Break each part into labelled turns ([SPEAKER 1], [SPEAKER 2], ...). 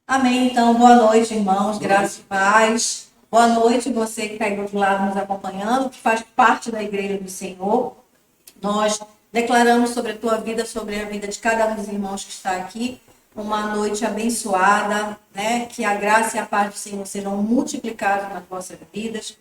[SPEAKER 1] Amém. Então, boa noite, irmãos, graças e paz. Boa noite, você que está aí do outro lado nos acompanhando, que faz parte da Igreja do Senhor. Nós declaramos sobre a tua vida, sobre a vida de cada um dos irmãos que está aqui, uma noite abençoada, né? Que a graça e a paz do Senhor sejam multiplicadas nas vossas vidas,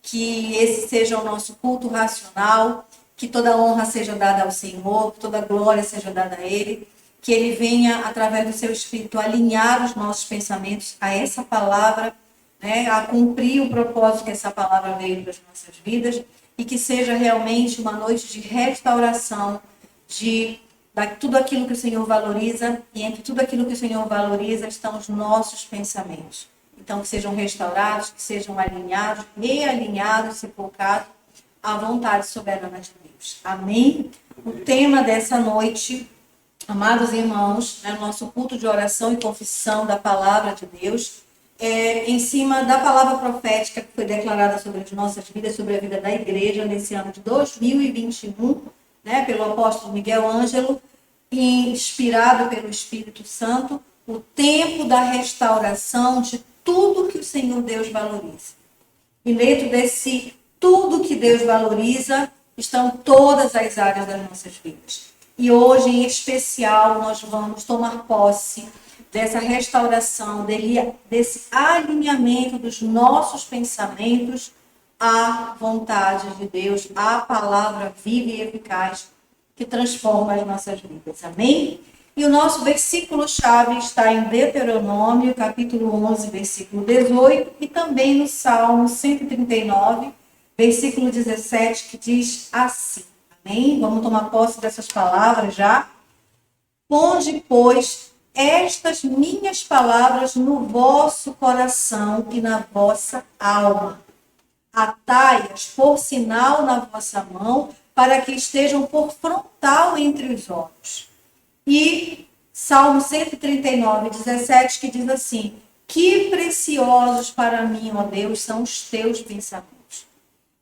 [SPEAKER 1] que esse seja o nosso culto racional, que toda honra seja dada ao Senhor, que toda glória seja dada a Ele, que Ele venha, através do seu Espírito, alinhar os nossos pensamentos a essa palavra, né, a cumprir o propósito que essa palavra veio para as nossas vidas, e que seja realmente uma noite de restauração de tudo aquilo que o Senhor valoriza, e entre tudo aquilo que o Senhor valoriza estão os nossos pensamentos. Então, que sejam restaurados, que sejam alinhados, realinhados, se for o caso, à vontade soberana de Deus. Amém? O tema dessa noite, amados irmãos, né, nosso culto de oração e confissão da palavra de Deus, é em cima da palavra profética que foi declarada sobre as nossas vidas, sobre a vida da igreja nesse ano de 2021, né, pelo apóstolo Miguel Ângelo, inspirado pelo Espírito Santo, o tempo da restauração de tudo que o Senhor Deus valoriza. E dentro desse tudo que Deus valoriza, estão todas as áreas das nossas vidas. E hoje, em especial, nós vamos tomar posse dessa restauração, desse alinhamento dos nossos pensamentos à vontade de Deus, à palavra viva e eficaz que transforma as nossas vidas. Amém? E o nosso versículo-chave está em Deuteronômio, capítulo 11, versículo 18, e também no Salmo 139, versículo 17, que diz assim. Amém? Vamos tomar posse dessas palavras já. Ponde, pois, estas minhas palavras no vosso coração e na vossa alma. Atai-as por sinal na vossa mão, para que estejam por frontal entre os olhos. E Salmo 139, 17, que diz assim: que preciosos para mim, ó Deus, são os teus pensamentos.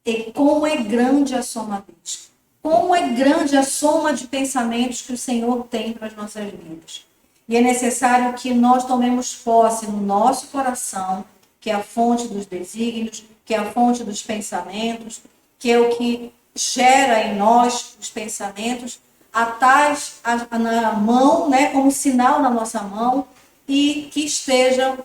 [SPEAKER 1] E como é grande a soma deles. Como é grande a soma de pensamentos que o Senhor tem para as nossas vidas. E é necessário que nós tomemos posse no nosso coração, que é a fonte dos desígnios, que é a fonte dos pensamentos, que é o que gera em nós os pensamentos, atais na mão, né, como sinal na nossa mão, e que estejam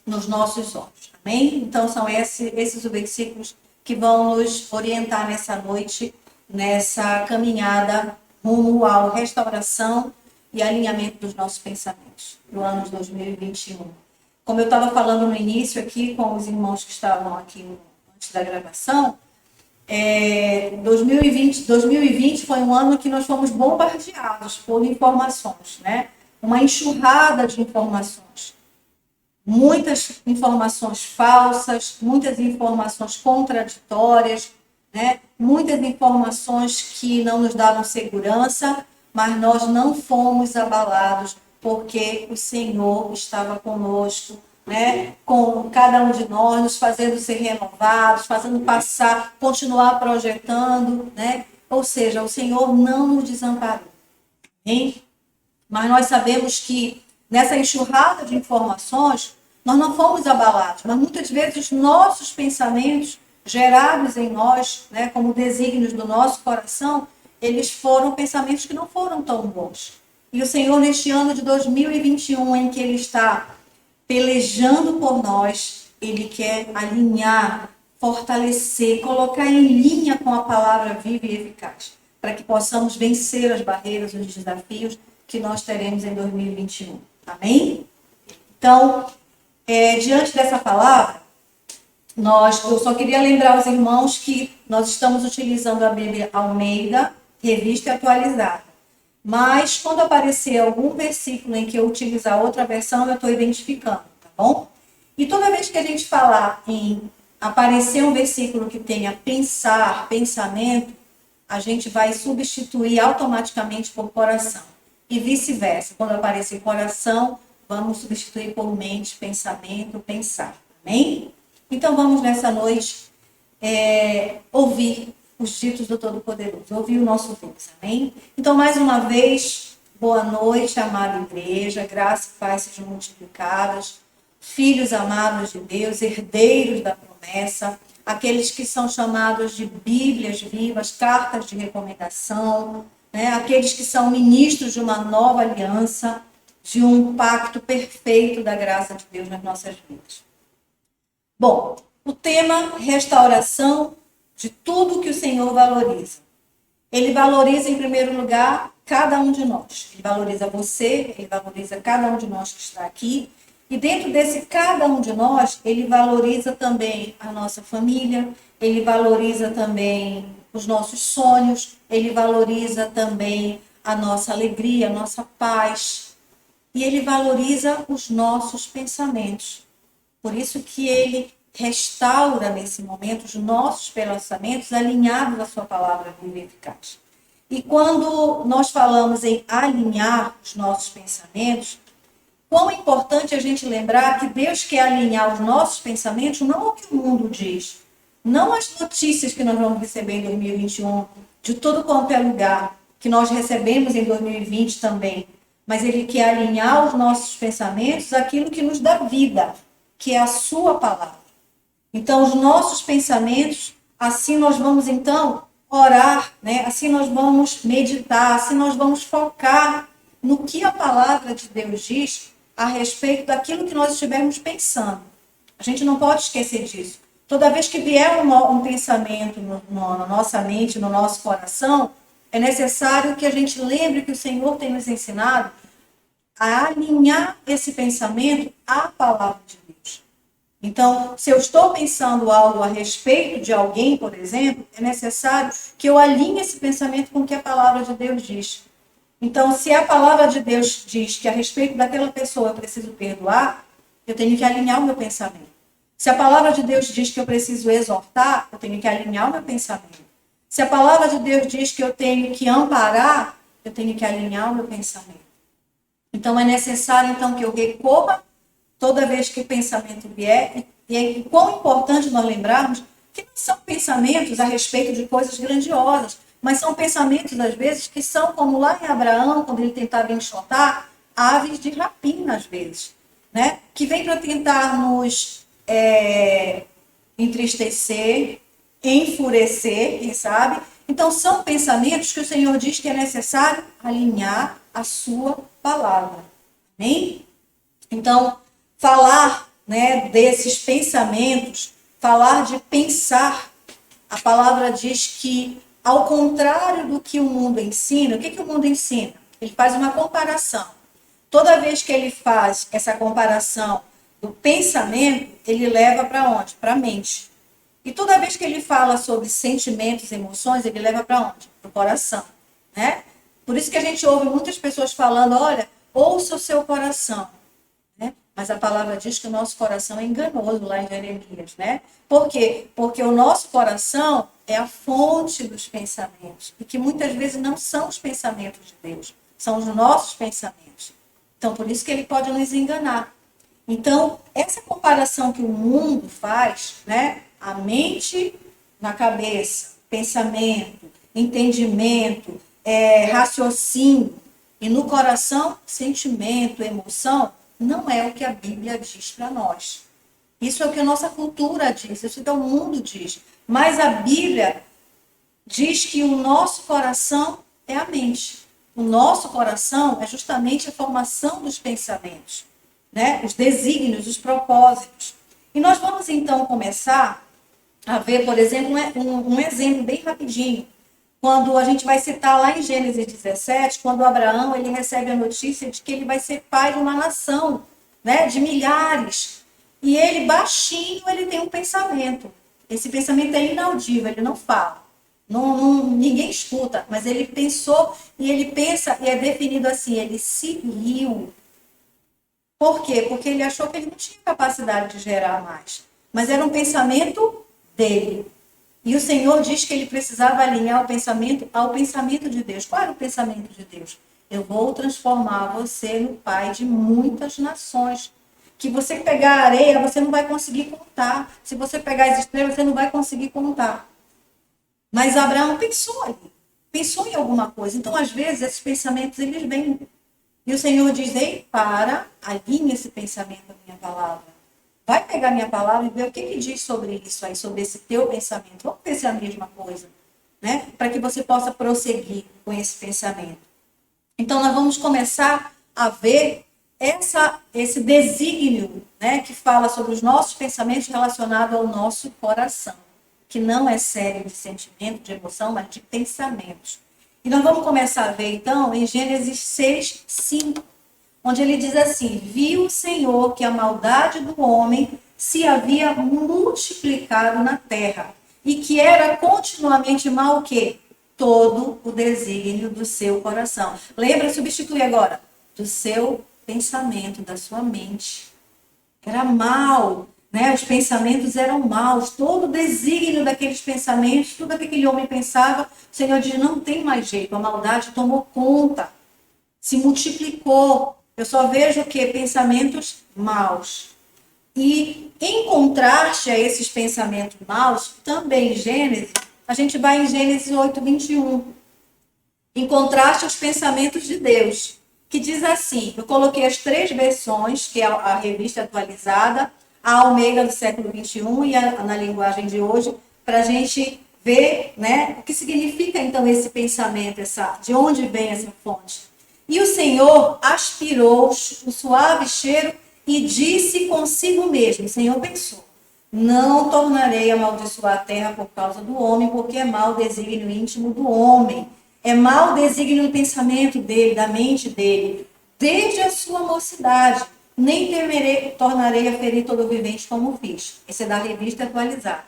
[SPEAKER 1] nos nossos olhos. Amém? Então, são esses os versículos que vão nos orientar nessa noite, nessa caminhada rumo à restauração e alinhamento dos nossos pensamentos no ano de 2021. Como eu estava falando no início aqui com os irmãos que estavam aqui antes da gravação, 2020 foi um ano que nós fomos bombardeados por informações, né? Uma enxurrada de informações. Muitas informações falsas, muitas informações contraditórias, né? Muitas informações que não nos davam segurança, mas nós não fomos abalados porque o Senhor estava conosco, né, com cada um de nós, nos fazendo ser renovados, fazendo passar, continuar projetando, né? Ou seja, o Senhor não nos desamparou. Hein? Mas nós sabemos que nessa enxurrada de informações, nós não fomos abalados, mas muitas vezes os nossos pensamentos gerados em nós, né, como desígnios do nosso coração, eles foram pensamentos que não foram tão bons. E o Senhor, neste ano de 2021, em que Ele está pelejando por nós, Ele quer alinhar, fortalecer, colocar em linha com a palavra viva e eficaz, para que possamos vencer as barreiras, os desafios que nós teremos em 2021. Amém? Então, diante dessa palavra, eu só queria lembrar aos irmãos que nós estamos utilizando a Bíblia Almeida, revista e atualizada. Mas, quando aparecer algum versículo em que eu utilizar outra versão, eu estou identificando, tá bom? E toda vez que a gente falar em aparecer um versículo que tenha pensar, pensamento, a gente vai substituir automaticamente por coração. E vice-versa. Quando aparecer coração, vamos substituir por mente, pensamento, pensar. Amém? Então, vamos nessa noite ouvir os ditos do Todo-Poderoso, ouvir o nosso Deus, amém? Então, mais uma vez, boa noite, amada igreja, graça e paz sejam multiplicadas, filhos amados de Deus, herdeiros da promessa, aqueles que são chamados de Bíblias vivas, cartas de recomendação, né? Aqueles que são ministros de uma nova aliança, de um pacto perfeito da graça de Deus nas nossas vidas. Bom, o tema restauração de tudo que o Senhor valoriza. Ele valoriza, em primeiro lugar, cada um de nós. Ele valoriza você, ele valoriza cada um de nós que está aqui. E dentro desse cada um de nós, ele valoriza também a nossa família, ele valoriza também os nossos sonhos, ele valoriza também a nossa alegria, a nossa paz. E ele valoriza os nossos pensamentos. Por isso que ele restaura nesse momento os nossos pensamentos alinhados à sua palavra viva e eficaz. E quando nós falamos em alinhar os nossos pensamentos, quão é importante a gente lembrar que Deus quer alinhar os nossos pensamentos não ao que o mundo diz, não às notícias que nós vamos receber em 2021, de todo quanto é lugar, que nós recebemos em 2020 também, mas Ele quer alinhar os nossos pensamentos àquilo que nos dá vida, que é a sua palavra. Então, os nossos pensamentos, assim nós vamos, então, orar, né? Assim nós vamos meditar, assim nós vamos focar no que a palavra de Deus diz a respeito daquilo que nós estivermos pensando. A gente não pode esquecer disso. Toda vez que vier um pensamento na nossa mente, no nosso coração, é necessário que a gente lembre que o Senhor tem nos ensinado a alinhar esse pensamento à palavra de Deus. Então, se eu estou pensando algo a respeito de alguém, por exemplo, é necessário que eu alinhe esse pensamento com o que a palavra de Deus diz. Então, se a palavra de Deus diz que a respeito daquela pessoa eu preciso perdoar, eu tenho que alinhar o meu pensamento. Se a palavra de Deus diz que eu preciso exortar, eu tenho que alinhar o meu pensamento. Se a palavra de Deus diz que eu tenho que amparar, eu tenho que alinhar o meu pensamento. Então, é necessário então que eu recorra toda vez que o pensamento vier, e é quão importante nós lembrarmos que não são pensamentos a respeito de coisas grandiosas, mas são pensamentos, às vezes, que são como lá em Abraão, quando ele tentava enxotar, aves de rapina, às vezes, né? Que vem para tentar nos entristecer, enfurecer, quem sabe? Então, são pensamentos que o Senhor diz que é necessário alinhar a sua palavra. Amém? Então, falar, né, desses pensamentos, falar de pensar, a palavra diz que, ao contrário do que o mundo ensina, o que o mundo ensina? Ele faz uma comparação. Toda vez que ele faz essa comparação do pensamento, ele leva para onde? Para a mente. E toda vez que ele fala sobre sentimentos, emoções, ele leva para onde? Para o coração, né? Por isso que a gente ouve muitas pessoas falando, olha, ouça o seu coração. Mas a palavra diz que o nosso coração é enganoso lá em Jeremias, né? Por quê? Porque o nosso coração é a fonte dos pensamentos. E que muitas vezes não são os pensamentos de Deus, são os nossos pensamentos. Então, por isso que ele pode nos enganar. Então, essa comparação que o mundo faz, né? A mente na cabeça, pensamento, entendimento, raciocínio, e no coração, sentimento, emoção, não é o que a Bíblia diz para nós. Isso é o que a nossa cultura diz, isso é o que o mundo diz. Mas a Bíblia diz que o nosso coração é a mente. O nosso coração é justamente a formação dos pensamentos, né? Os desígnios, os propósitos. E nós vamos então começar a ver, por exemplo, um exemplo bem rapidinho. Quando a gente vai citar lá em Gênesis 17, quando Abraão ele recebe a notícia de que ele vai ser pai de uma nação, né, de milhares. E ele, baixinho, ele tem um pensamento. Esse pensamento é inaudível, ele não fala. Ninguém escuta, mas ele pensou, e ele pensa, e é definido assim, ele se riu. Por quê? Porque ele achou que ele não tinha capacidade de gerar mais. Mas era um pensamento dele. E o Senhor diz que ele precisava alinhar o pensamento ao pensamento de Deus. Qual era o pensamento de Deus? Eu vou transformar você no pai de muitas nações. Que você pegar a areia, você não vai conseguir contar. Se você pegar as estrelas, você não vai conseguir contar. Mas Abraão pensou ali. pensou em alguma coisa. Então, às vezes, esses pensamentos, eles vêm. E o Senhor diz, ei, alinha esse pensamento à minha palavra. Vai pegar minha palavra e ver o que diz sobre isso aí, sobre esse teu pensamento. Vamos ver se é a mesma coisa, né? Para que você possa prosseguir com esse pensamento. Então, nós vamos começar a ver esse desígnio, né, que fala sobre os nossos pensamentos relacionados ao nosso coração, que não é série de sentimento, de emoção, mas de pensamentos. E nós vamos começar a ver, então, em Gênesis 6, 5, onde ele diz assim, viu o Senhor que a maldade do homem se havia multiplicado na terra, e que era continuamente mal o quê? Todo o desígnio do seu coração. Lembra, substitui agora, do seu pensamento, da sua mente. Era mal, né? Os pensamentos eram maus, todo o desígnio daqueles pensamentos, tudo que aquele homem pensava, o Senhor diz, não tem mais jeito, a maldade tomou conta, se multiplicou. Eu só vejo o quê? Pensamentos maus. E em contraste a esses pensamentos maus, também em Gênesis, a gente vai em Gênesis 8, 21. Em contraste aos pensamentos de Deus, que diz assim, eu coloquei as 3 versões, que é a revista atualizada, a Almeida do século 21 e na linguagem de hoje, para a gente ver, né, o que significa então esse pensamento, de onde vem essa fonte. E o Senhor aspirou o suave cheiro e disse consigo mesmo, o Senhor pensou, não tornarei a amaldiçoar a terra por causa do homem, porque é mau o desígnio íntimo do homem. É mau o desígnio do pensamento dele, da mente dele, desde a sua mocidade. Nem tornarei a ferir todo vivente como fiz. Esse é da revista atualizada.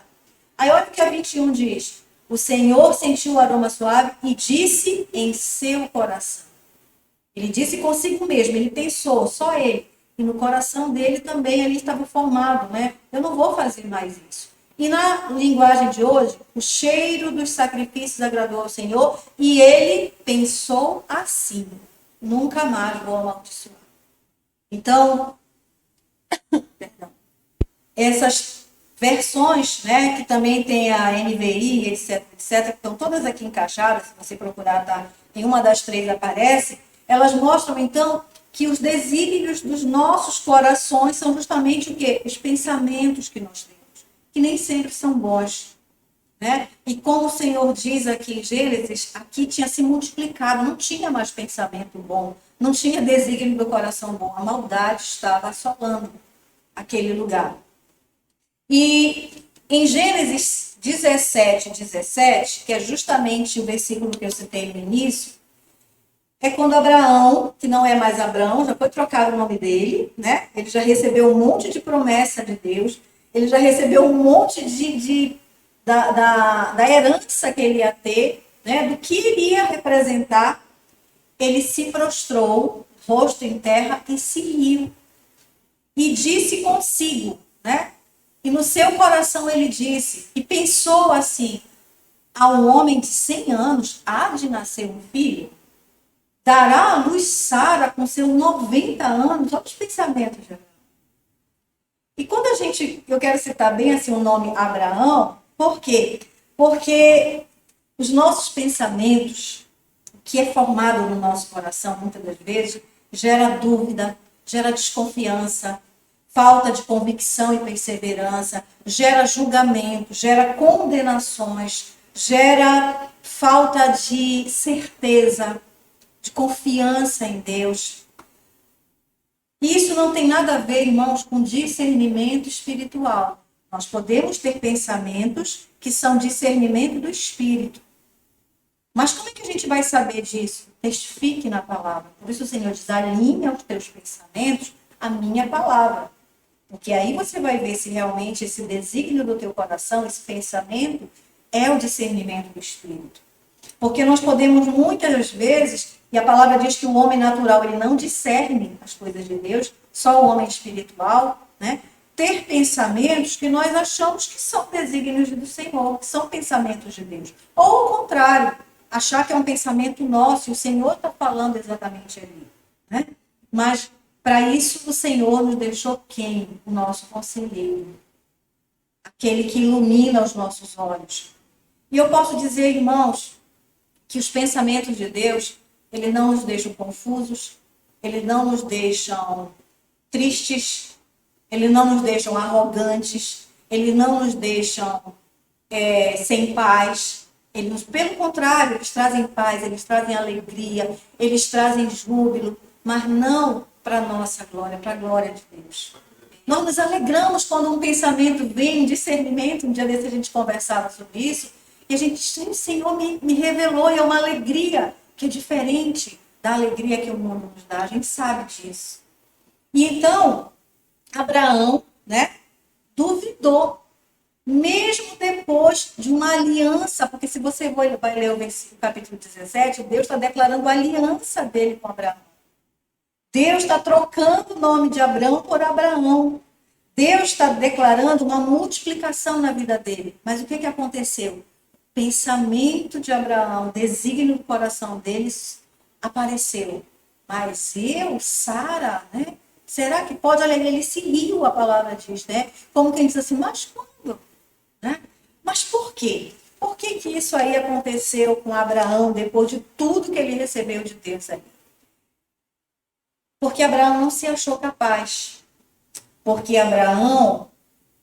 [SPEAKER 1] Aí olha o que a 21 diz. O Senhor sentiu o aroma suave e disse em seu coração. Ele disse consigo mesmo, ele pensou, só ele. E no coração dele também ali estava formado, né? Eu não vou fazer mais isso. E na linguagem de hoje, o cheiro dos sacrifícios agradou ao Senhor e ele pensou assim, nunca mais vou amaldiçoar. Então, perdão, essas versões, né, que também tem a NVI, etc, etc, que estão todas aqui encaixadas, se você procurar, tá, em uma das 3 aparece, elas mostram, então, que os desígnios dos nossos corações são justamente o quê? Os pensamentos que nós temos, que nem sempre são bons, né? E como o Senhor diz aqui em Gênesis, aqui tinha se multiplicado, não tinha mais pensamento bom, não tinha desígnio do coração bom, a maldade estava assolando aquele lugar. E em Gênesis 17, 17, que é justamente o versículo que eu citei no início, é quando Abraão, que não é mais Abraão, já foi trocado o nome dele, né? Ele já recebeu um monte de promessa de Deus, ele já recebeu um monte da herança que ele ia ter, né? Do que iria representar. Ele se prostrou, rosto em terra, e se riu. E disse consigo, né? E no seu coração ele disse, e pensou assim, a um homem de 100 anos há de nascer um filho? Dará à luz Sara com seus 90 anos? Olha os pensamentos de Abraão. E quando eu quero citar bem assim o nome Abraão, por quê? Porque os nossos pensamentos, o que é formado no nosso coração, muitas das vezes, gera dúvida, gera desconfiança, falta de convicção e perseverança, gera julgamento, gera condenações, gera falta de certeza, de confiança em Deus. Isso não tem nada a ver, irmãos, com discernimento espiritual. Nós podemos ter pensamentos que são discernimento do Espírito. Mas como é que a gente vai saber disso? Testifique na palavra. Por isso o Senhor diz, alinha os teus pensamentos à minha palavra. Porque aí você vai ver se realmente esse desígnio do teu coração, esse pensamento, é o discernimento do Espírito. Porque nós podemos muitas vezes, e a palavra diz que o homem natural ele não discerne as coisas de Deus, só o homem espiritual, né? Ter pensamentos que nós achamos que são desígnios do Senhor, que são pensamentos de Deus. Ou o contrário, achar que é um pensamento nosso, e o Senhor está falando exatamente ali, né? Mas para isso o Senhor nos deixou quem? O nosso conselheiro. Aquele que ilumina os nossos olhos. E eu posso dizer, irmãos, que os pensamentos de Deus, eles não nos deixam confusos, eles não nos deixam tristes, eles não nos deixam arrogantes, eles não nos deixam sem paz. Pelo contrário, eles trazem paz, eles trazem alegria, eles trazem júbilo, mas não para a nossa glória, para a glória de Deus. Nós nos alegramos quando um pensamento vem, um discernimento. Um dia desse a gente conversava sobre isso, e a gente disse, o Senhor me revelou, e é uma alegria que é diferente da alegria que o mundo nos dá. A gente sabe disso. E então, Abraão, né, duvidou, mesmo depois de uma aliança, porque se você vai ler o versículo, capítulo 17, Deus está declarando a aliança dele com Abraão. Deus está trocando o nome de Abraão por Abraão. Deus está declarando uma multiplicação na vida dele. Mas o que aconteceu? O pensamento de Abraão, o desígnio do coração deles apareceu. Mas eu, Sara, né? Será que pode? Olha, ele se riu, a palavra diz, né? Como quem diz assim, mas quando? Né? Mas por quê? Por que isso aí aconteceu com Abraão depois de tudo que ele recebeu de Deus ali? Porque Abraão não se achou capaz. Porque Abraão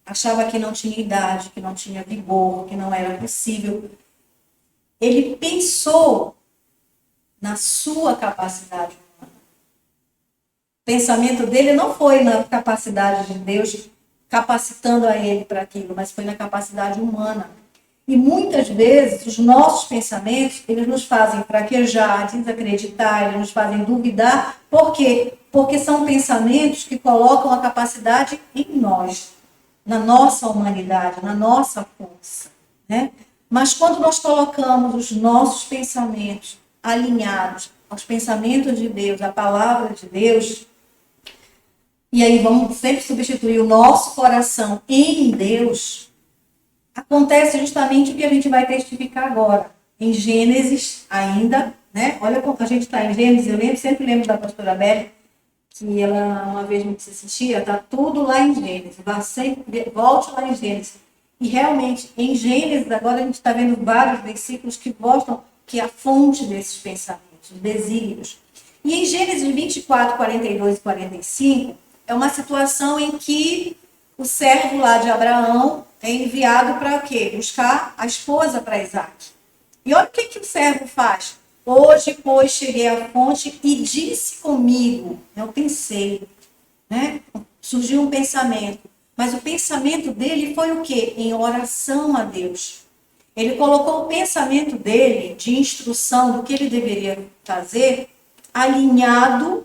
[SPEAKER 1] achava que não tinha idade, que não tinha vigor, que não era possível. Ele pensou na sua capacidade humana. O pensamento dele não foi na capacidade de Deus capacitando a ele para aquilo, mas foi na capacidade humana. E muitas vezes os nossos pensamentos, eles nos fazem fraquejar, desacreditar, eles nos fazem duvidar. Por quê? Porque são pensamentos que colocam a capacidade em nós, na nossa humanidade, na nossa força, né? Mas quando nós colocamos os nossos pensamentos alinhados aos pensamentos de Deus, à palavra de Deus, e aí vamos sempre substituir o nosso coração em Deus, acontece justamente o que a gente vai testificar agora. Em Gênesis ainda, né? Olha como a gente está em Gênesis, sempre lembro da pastora Bela, que ela uma vez me disse assim, tia, tá tudo lá em Gênesis, volte lá em Gênesis. E realmente, em Gênesis, agora a gente está vendo vários versículos que mostram que é a fonte desses pensamentos, os desígnios. E em Gênesis 24, 42 e 45, é uma situação em que o servo lá de Abraão é enviado para o quê? Buscar a esposa para Isaac. E olha o que o servo faz. Hoje, pois, cheguei à fonte e disse comigo, eu pensei, né? Surgiu um pensamento, mas o pensamento dele foi o quê? Em oração a Deus. Ele colocou o pensamento dele de instrução do que ele deveria fazer, alinhado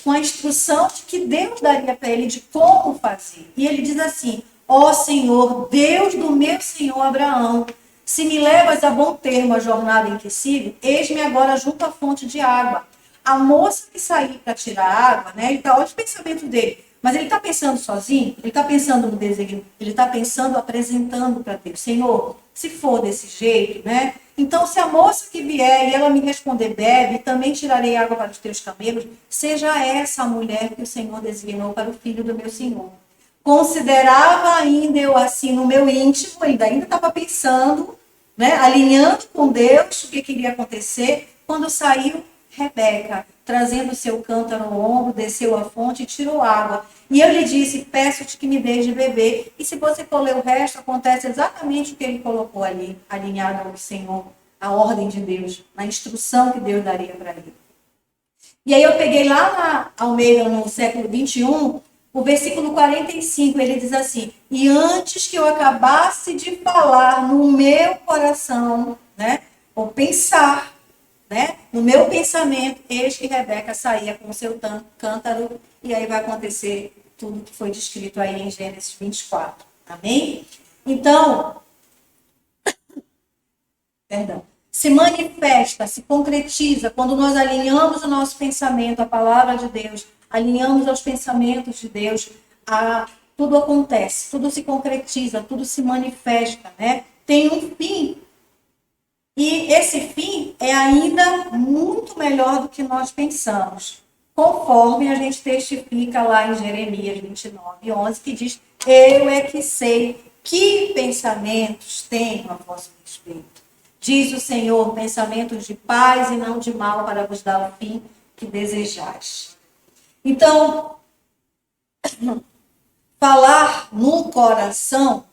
[SPEAKER 1] com a instrução de que Deus daria para ele de como fazer. E ele diz assim, ó Senhor, Deus do meu Senhor Abraão, se me levas a bom termo a jornada em que sigo, eis-me agora junto à fonte de água. A moça que saiu para tirar água, né? Ele olha os pensamentos dele. Mas ele está pensando sozinho? Ele está pensando no desejo? Ele está pensando, apresentando para Deus. Senhor, se for desse jeito, né? Então, se a moça que vier e ela me responder, bebe, também tirarei água para os teus camelos, seja essa a mulher que o Senhor designou para o filho do meu Senhor. Considerava ainda eu assim no meu íntimo, ele ainda estava pensando, né, alinhando com Deus o que queria acontecer, quando saiu Rebeca, trazendo seu cântaro ao ombro, desceu à fonte e tirou água. E eu lhe disse, peço-te que me deixe de beber. E se você for ler o resto, acontece exatamente o que ele colocou ali, alinhado ao Senhor, a ordem de Deus, na instrução que Deus daria para ele. E aí eu peguei lá na Almeida, no século 21, o versículo 45, ele diz assim, e antes que eu acabasse de falar no meu coração, né, ou pensar, né, no meu pensamento, eis que Rebeca saía com o seu cântaro, e aí vai acontecer tudo que foi descrito aí em Gênesis 24. Amém? Então, se manifesta, se concretiza quando nós alinhamos o nosso pensamento à palavra de Deus, alinhamos aos pensamentos de Deus, tudo acontece, tudo se concretiza, tudo se manifesta, né? Tem um fim. E esse fim é ainda muito melhor do que nós pensamos, conforme a gente testifica lá em Jeremias 29, 11, que diz, eu é que sei que pensamentos tenho a vosso respeito. diz o Senhor, pensamentos de paz e não de mal, para vos dar o fim que desejais. Então, falar no coração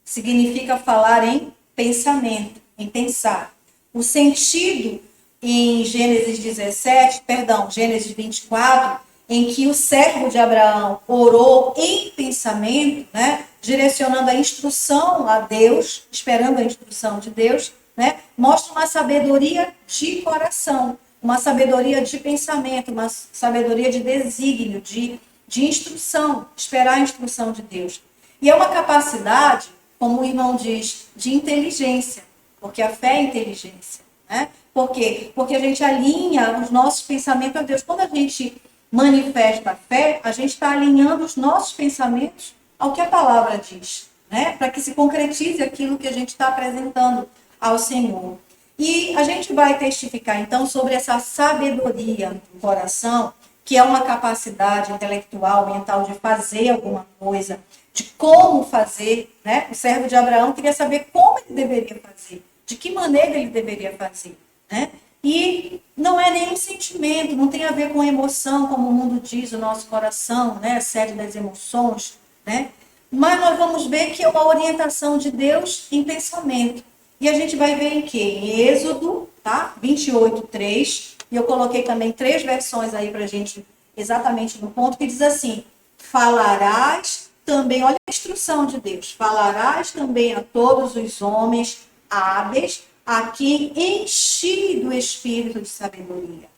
[SPEAKER 1] significa falar em pensamento, em pensar. O sentido em Gênesis 24, em que o servo de Abraão orou em pensamento, né, direcionando a instrução a Deus, esperando a instrução de Deus, né, mostra uma sabedoria de coração, uma sabedoria de pensamento, uma sabedoria de desígnio, de instrução, esperar a instrução de Deus. E é uma capacidade, como o irmão diz, de inteligência, porque a fé é inteligência. Né? Por quê? Porque a gente alinha os nossos pensamentos a Deus. Quando a gente manifesta a fé, a gente está alinhando os nossos pensamentos ao que a palavra diz, né? Para que se concretize aquilo que a gente está apresentando ao Senhor. E a gente vai testificar, então, sobre essa sabedoria do coração, que é uma capacidade intelectual, mental de fazer alguma coisa, de como fazer, né? O servo de Abraão queria saber como ele deveria fazer, de que maneira ele deveria fazer, né? E não é nenhum sentimento, não tem a ver com emoção, como o mundo diz, o nosso coração, né? A sede das emoções, né? Mas nós vamos ver que é uma orientação de Deus em pensamento. E a gente vai ver em quê? Em Êxodo, tá? 28:3. E eu coloquei também 3 versões aí para a gente, exatamente no ponto, que diz assim: falarás também, olha a instrução de Deus, falarás também a todos os homens hábeis, a quem enchi do espírito de sabedoria,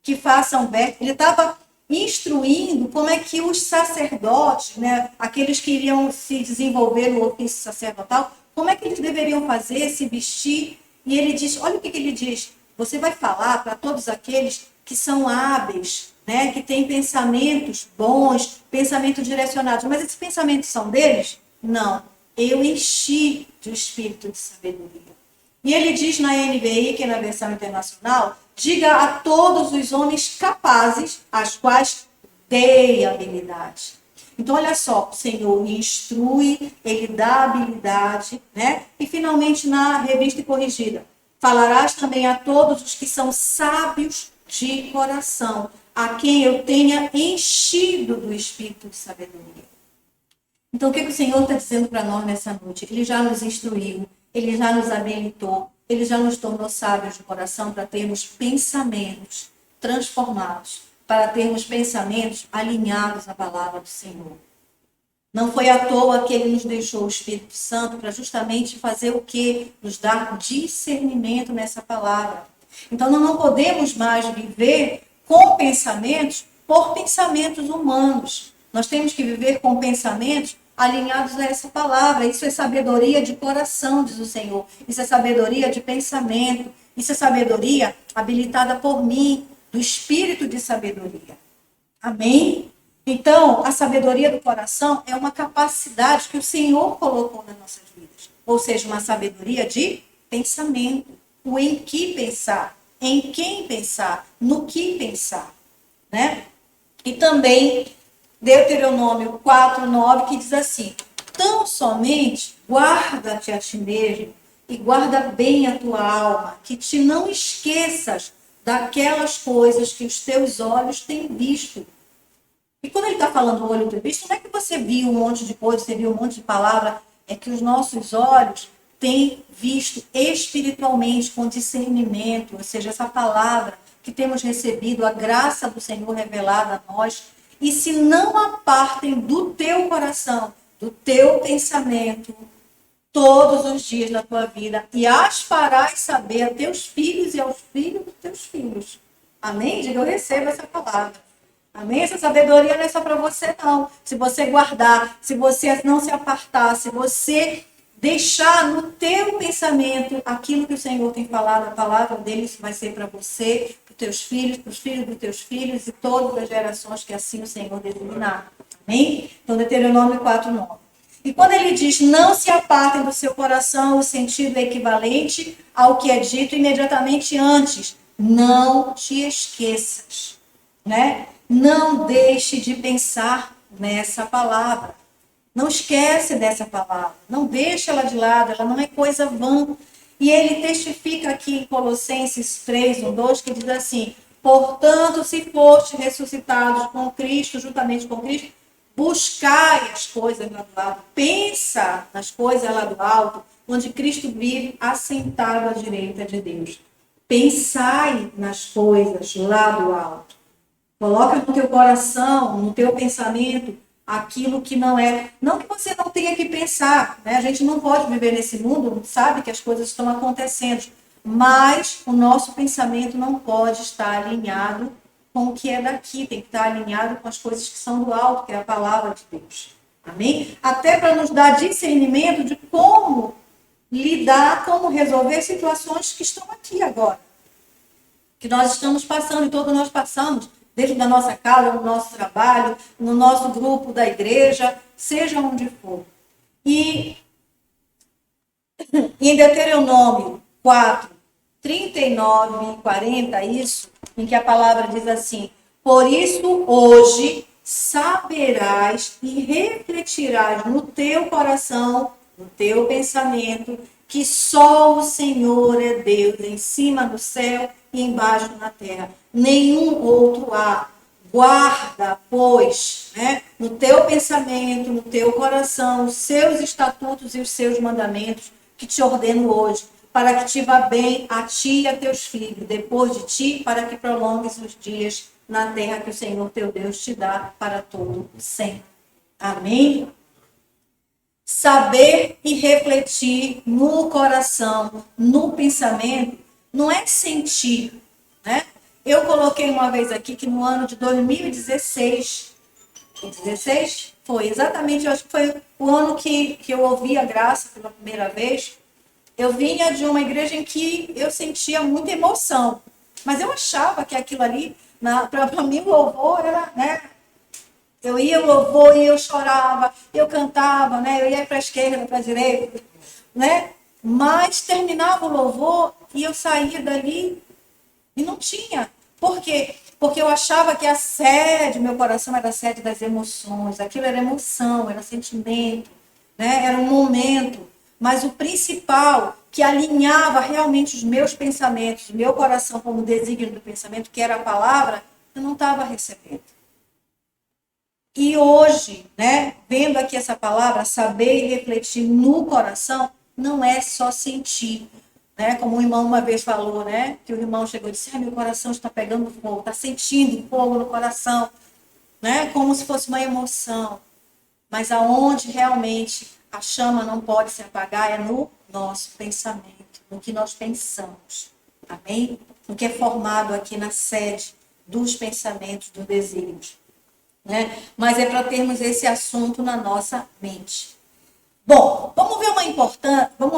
[SPEAKER 1] que façam bem. Ele estava instruindo como é que os sacerdotes, né, aqueles que iriam se desenvolver no ofício sacerdotal, como é que eles deveriam fazer, se vestir. E ele diz, olha o que ele diz: você vai falar para todos aqueles que são hábeis, né, que têm pensamentos bons, pensamentos direcionados. Mas esses pensamentos são deles? Não. Eu enchi do espírito de sabedoria. E ele diz na NVI, que é na versão internacional, diga a todos os homens capazes, às quais dei habilidade. Então, olha só, o Senhor instrui, ele dá habilidade, né? E, finalmente, na revista corrigida, falarás também a todos os que são sábios de coração, a quem eu tenha enchido do espírito de sabedoria. Então, o que o Senhor está dizendo para nós nessa noite? Ele já nos instruiu, ele já nos habilitou, ele já nos tornou sábios de coração para termos pensamentos transformados, para termos pensamentos alinhados à palavra do Senhor. Não foi à toa que ele nos deixou o Espírito Santo para justamente fazer o quê? Nos dar discernimento nessa palavra. Então, nós não podemos mais viver com pensamentos por pensamentos humanos. Nós temos que viver com pensamentos alinhados a essa palavra. Isso é sabedoria de coração, diz o Senhor. Isso é sabedoria de pensamento. Isso é sabedoria habilitada por mim, do espírito de sabedoria. Amém? Então, a sabedoria do coração é uma capacidade que o Senhor colocou nas nossas vidas. Ou seja, uma sabedoria de pensamento. O em que pensar, em quem pensar, no que pensar, né? E também Deuteronômio 4:9, que diz assim: tão somente guarda-te a ti mesmo e guarda bem a tua alma, que te não esqueças daquelas coisas que os teus olhos têm visto. E quando ele está falando o olho do visto, não é que você viu um monte de coisa, você viu um monte de palavra, é que os nossos olhos têm visto espiritualmente, com discernimento, ou seja, essa palavra que temos recebido, a graça do Senhor revelada a nós, e se não apartem do teu coração, do teu pensamento, todos os dias da tua vida, e as farás saber a teus filhos e aos filhos dos teus filhos. Amém? Diga, eu recebo essa palavra. Amém? Essa sabedoria não é só para você, não. Se você guardar, se você não se apartar, se você deixar no teu pensamento aquilo que o Senhor tem falado, a palavra dele, isso vai ser para você, para os teus filhos, para os filhos dos teus filhos e todas as gerações que assim o Senhor determinar. Amém? Então, Deuteronômio 4:9. E quando ele diz, não se apartem do seu coração, o sentido é equivalente ao que é dito imediatamente antes. Não te esqueças, né? Não deixe de pensar nessa palavra. Não esquece dessa palavra. Não deixe ela de lado, ela não é coisa vã. E ele testifica aqui em Colossenses 3, 1, 2, que diz assim: portanto, se foste ressuscitados com Cristo, juntamente com Cristo, buscai as coisas lá do alto, pensa nas coisas lá do alto, onde Cristo vive assentado à direita de Deus. Pensai nas coisas lá do alto. Coloca no teu coração, no teu pensamento, aquilo que não é. Não que você não tenha que pensar, né? A gente não pode viver nesse mundo, sabe que as coisas estão acontecendo, mas o nosso pensamento não pode estar alinhado com o que é daqui, tem que estar alinhado com as coisas que são do alto, que é a palavra de Deus. Amém? Até para nos dar discernimento de como lidar, como resolver situações que estão aqui agora. Que nós estamos passando, e todos nós passamos, desde da nossa casa, no nosso trabalho, no nosso grupo da igreja, seja onde for. E em Deuteronômio 4, 39 e 40, isso, em que a palavra diz assim: por isso hoje saberás e refletirás no teu coração, no teu pensamento, que só o Senhor é Deus, em cima do céu e embaixo na terra. Nenhum outro há. Guarda, pois, né, no teu pensamento, no teu coração, os seus estatutos e os seus mandamentos que te ordeno hoje, para que te vá bem a ti e a teus filhos, depois de ti, para que prolongues os dias na terra que o Senhor teu Deus te dá para todo sempre. Amém? Saber e refletir no coração, no pensamento, não é sentir, né? Eu coloquei uma vez aqui que no ano de 2016, 16? Foi exatamente, eu acho que foi o ano que eu ouvi a graça pela primeira vez. Eu vinha de uma igreja em que eu sentia muita emoção, mas eu achava que aquilo ali, para mim, o louvor era, né? Eu ia ao louvor e eu chorava, eu cantava, né? Eu ia para a esquerda, para a direita, né? Mas terminava o louvor e eu saía dali e não tinha. Por quê? Porque eu achava que a sede, meu coração era a sede das emoções, aquilo era emoção, era sentimento, né? Era um momento. Mas o principal, que alinhava realmente os meus pensamentos, o meu coração como desígnio do pensamento, que era a palavra, eu não estava recebendo. E hoje, né, vendo aqui essa palavra, saber e refletir no coração, não é só sentir. Né? Como o irmão uma vez falou, né? Que o irmão chegou e disse: meu coração está pegando fogo, está sentindo fogo no coração, né? Como se fosse uma emoção. Mas aonde realmente a chama não pode se apagar é no nosso pensamento, no que nós pensamos. Amém? No que é formado aqui na sede dos pensamentos, dos desígnios. Né? Mas é para termos esse assunto na nossa mente. Bom, vamos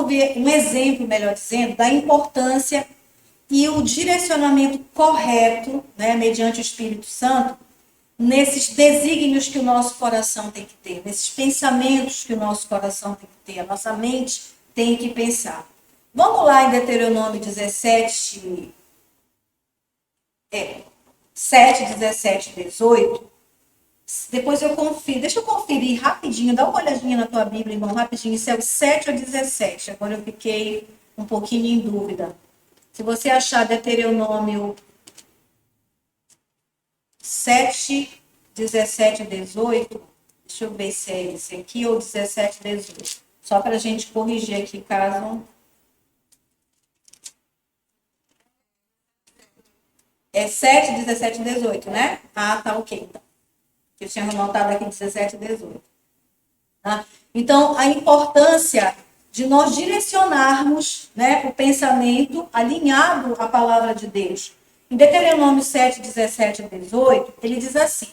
[SPEAKER 1] ver um exemplo, melhor dizendo, da importância e o direcionamento correto, né, mediante o Espírito Santo, nesses desígnios que o nosso coração tem que ter, nesses pensamentos que o nosso coração tem que ter, a nossa mente tem que pensar. Vamos lá em Deuteronômio 17, 7, 17, 18. Depois eu confiro, deixa eu conferir rapidinho, dá uma olhadinha na tua Bíblia, irmão, rapidinho. Isso é o 7 ou 17. Agora eu fiquei um pouquinho em dúvida. Se você achar Deuteronômio 7, 17 e 18, deixa eu ver se é esse aqui ou 17 e 18. Só para a gente corrigir aqui, caso... É 7, 17 e 18, né? Ah, tá ok, então. Eu tinha anotado aqui 17 e 18. Tá? Então, a importância de nós direcionarmos, né, o pensamento alinhado à palavra de Deus. Em Deuteronômio 7, 17 e 18, ele diz assim: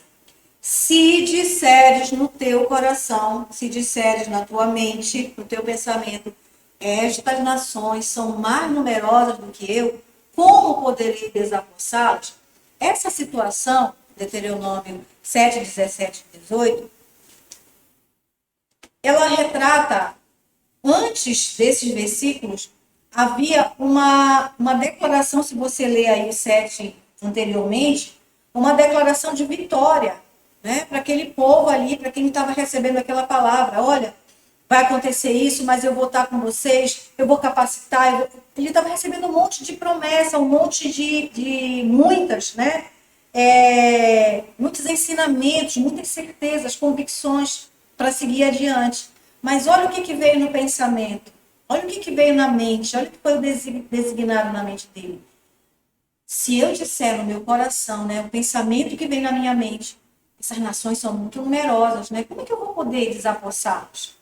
[SPEAKER 1] se disseres no teu coração, se disseres na tua mente, no teu pensamento, estas nações são mais numerosas do que eu, como poderei desapossá-las? Essa situação, Deuteronômio 7, 17 e 18, ela retrata, antes desses versículos, havia uma declaração, se você ler aí o 7 anteriormente, uma declaração de vitória, né, para aquele povo ali, para quem estava recebendo aquela palavra. Olha, vai acontecer isso, mas eu vou estar com vocês, eu vou capacitar. Ele estava recebendo um monte de promessa, um monte de muitas, né? Muitos ensinamentos, muitas certezas, convicções para seguir adiante. Mas olha o que veio no pensamento, olha o que veio na mente, olha o que foi designado na mente dele. Se eu disser no meu coração, né, o pensamento que vem na minha mente, essas nações são muito numerosas, né? Como é que eu vou poder desapossá-los?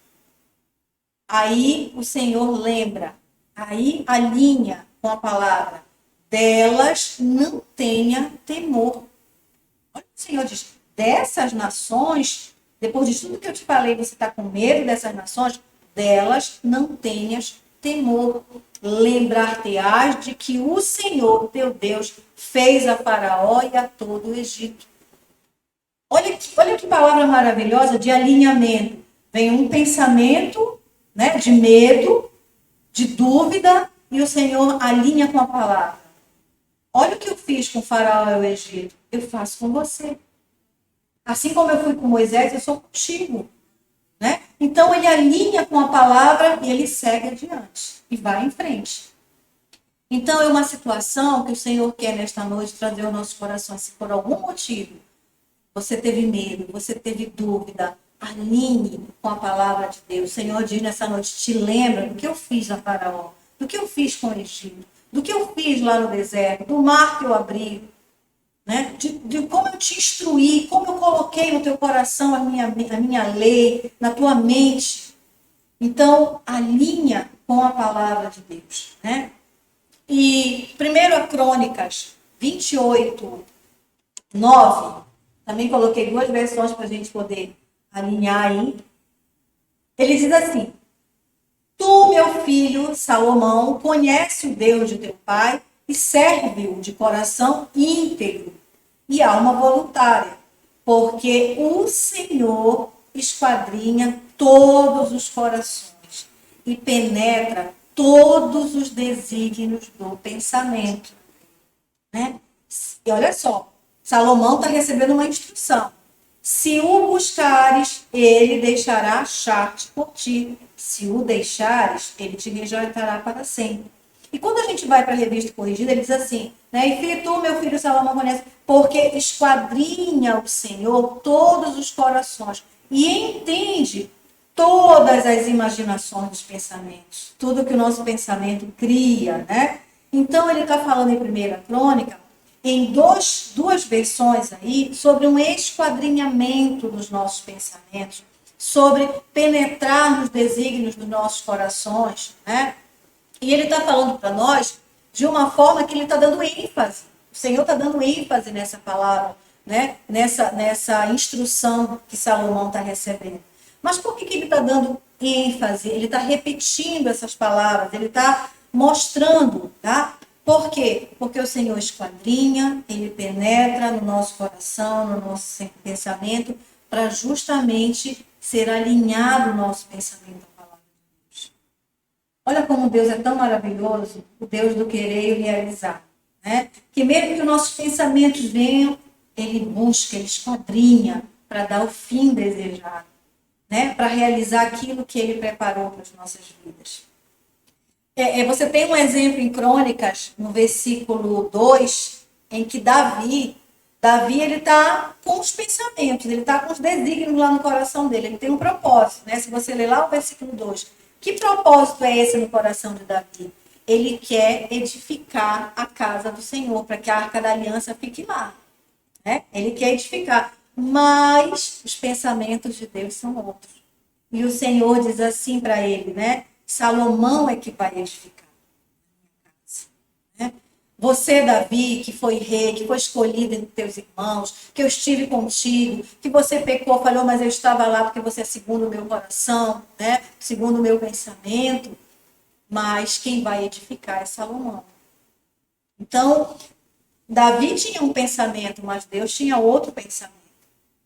[SPEAKER 1] Aí o Senhor lembra, aí alinha com a palavra, delas não tenha temor. Olha o que o Senhor diz, dessas nações, depois de tudo que eu te falei, você está com medo dessas nações, delas não tenhas temor. Lembrar-te-ás de que o Senhor, teu Deus, fez a Faraó e a todo o Egito. Olha que palavra maravilhosa de alinhamento. Vem um pensamento, né, de medo, de dúvida, e o Senhor alinha com a palavra. Olha o que eu fiz com o Faraó e o Egito. Eu faço com você. Assim como eu fui com Moisés, eu sou contigo. Né? Então, ele alinha com a palavra e ele segue adiante. E vai em frente. Então, é uma situação que o Senhor quer nesta noite trazer aos nossos corações. Se por algum motivo você teve medo, você teve dúvida, alinhe com a palavra de Deus. O Senhor diz nessa noite, te lembra do que eu fiz a Faraó, do que eu fiz com o Egito, do que eu fiz lá no deserto, do mar que eu abri, né? De como eu te instruí, como eu coloquei no teu coração a minha lei, na tua mente. Então, alinha com a palavra de Deus. Né? E 1 Crônicas 28, 9, também coloquei 2 versões para a gente poder alinhar aí. Ele diz assim, tu, meu filho Salomão, conhece o Deus de teu pai e serve-o de coração íntegro e alma voluntária, porque o Senhor esquadrinha todos os corações e penetra todos os desígnios do pensamento. Né? E olha só, Salomão está recebendo uma instrução. Se o buscares, ele deixará achar-te por ti. Se o deixares, ele te rejeitará para sempre. E quando a gente vai para a revista corrigida, ele diz assim, né? E tu, meu filho Salomão, conhece, porque esquadrinha o Senhor todos os corações e entende todas as imaginações dos pensamentos, tudo que o nosso pensamento cria, né? Então, ele está falando em 1 Crônica, em duas versões aí, sobre um esquadrinhamento dos nossos pensamentos, sobre penetrar nos desígnios dos nossos corações, né? E ele está falando para nós de uma forma que ele está dando ênfase. O Senhor está dando ênfase nessa palavra, né? nessa instrução que Salomão está recebendo. Mas por que ele está dando ênfase? Ele está repetindo essas palavras, ele está mostrando, tá? Por quê? Porque o Senhor esquadrinha, ele penetra no nosso coração, no nosso pensamento, para justamente ser alinhado o nosso pensamento à palavra de Deus. Olha como Deus é tão maravilhoso, o Deus do querer e realizar. Né? Que mesmo que os nossos pensamentos venham, ele busca, ele esquadrinha para dar o fim desejado. Né? Para realizar aquilo que ele preparou para as nossas vidas. Você tem um exemplo em Crônicas, no versículo 2, em que Davi ele está com os pensamentos, ele está com os desígnios lá no coração dele, ele tem um propósito, né? Se você ler lá o versículo 2, que propósito é esse no coração de Davi? Ele quer edificar a casa do Senhor, para que a Arca da Aliança fique lá. Né? Ele quer edificar, mas os pensamentos de Deus são outros. E o Senhor diz assim para ele, né? Salomão é que vai edificar a minha casa. Né? Você, Davi, que foi rei, que foi escolhido entre teus irmãos, que eu estive contigo, que você pecou, falou, mas eu estava lá porque você é segundo o meu coração, né? Segundo o meu pensamento. Mas quem vai edificar é Salomão. Então, Davi tinha um pensamento, mas Deus tinha outro pensamento.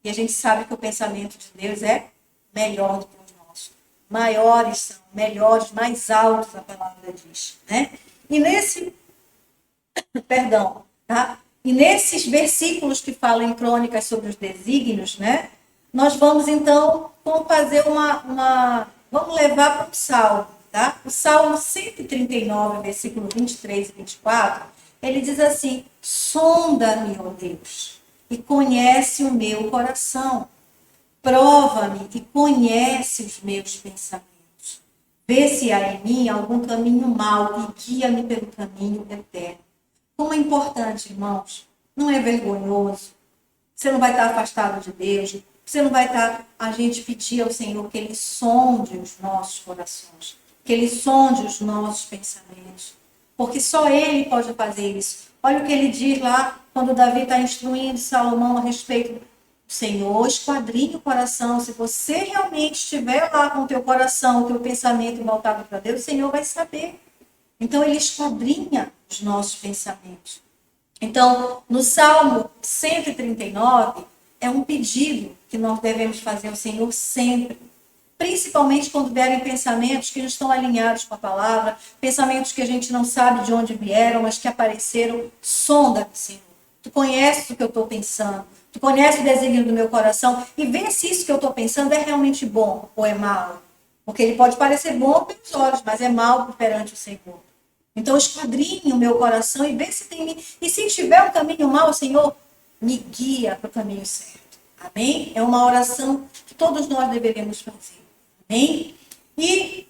[SPEAKER 1] E a gente sabe que o pensamento de Deus é melhor do que os nossos. Maiores são, melhores, mais altos, a palavra diz. Né? E E nesses versículos que falam em Crônicas sobre os desígnios, né? Nós vamos, então, fazer uma vamos levar para o Salmo, tá? O Salmo 139, versículo 23 e 24, ele diz assim: sonda-me, ó Deus, e conhece o meu coração. Prova-me e conhece os meus pensamentos. Vê se há em mim algum caminho mau e guia-me pelo caminho eterno. Como é importante, irmãos, não é vergonhoso. Você não vai estar afastado de Deus. Você não vai estar, a gente pedir ao Senhor que Ele sonde os nossos corações, que Ele sonde os nossos pensamentos. Porque só Ele pode fazer isso. Olha o que ele diz lá, quando Davi está instruindo Salomão a respeito do Senhor, esquadrinha o coração. Se você realmente estiver lá com o teu coração, o teu pensamento voltado para Deus, o Senhor vai saber. Então, Ele esquadrinha os nossos pensamentos. Então, no Salmo 139, é um pedido que nós devemos fazer ao Senhor sempre. Principalmente quando vierem pensamentos que não estão alinhados com a palavra, pensamentos que a gente não sabe de onde vieram, mas que apareceram. Sonda, Senhor. Tu conheces o que eu estou pensando. Tu conheces o desígnio do meu coração. E vê se isso que eu estou pensando é realmente bom ou é mal. Porque ele pode parecer bom pelos olhos, mas é mal perante o Senhor. Então, esquadrinhe o meu coração e vê se tem... E se tiver um caminho mau, Senhor, me guia para o caminho certo. Amém? É uma oração que todos nós deveríamos fazer. Amém? E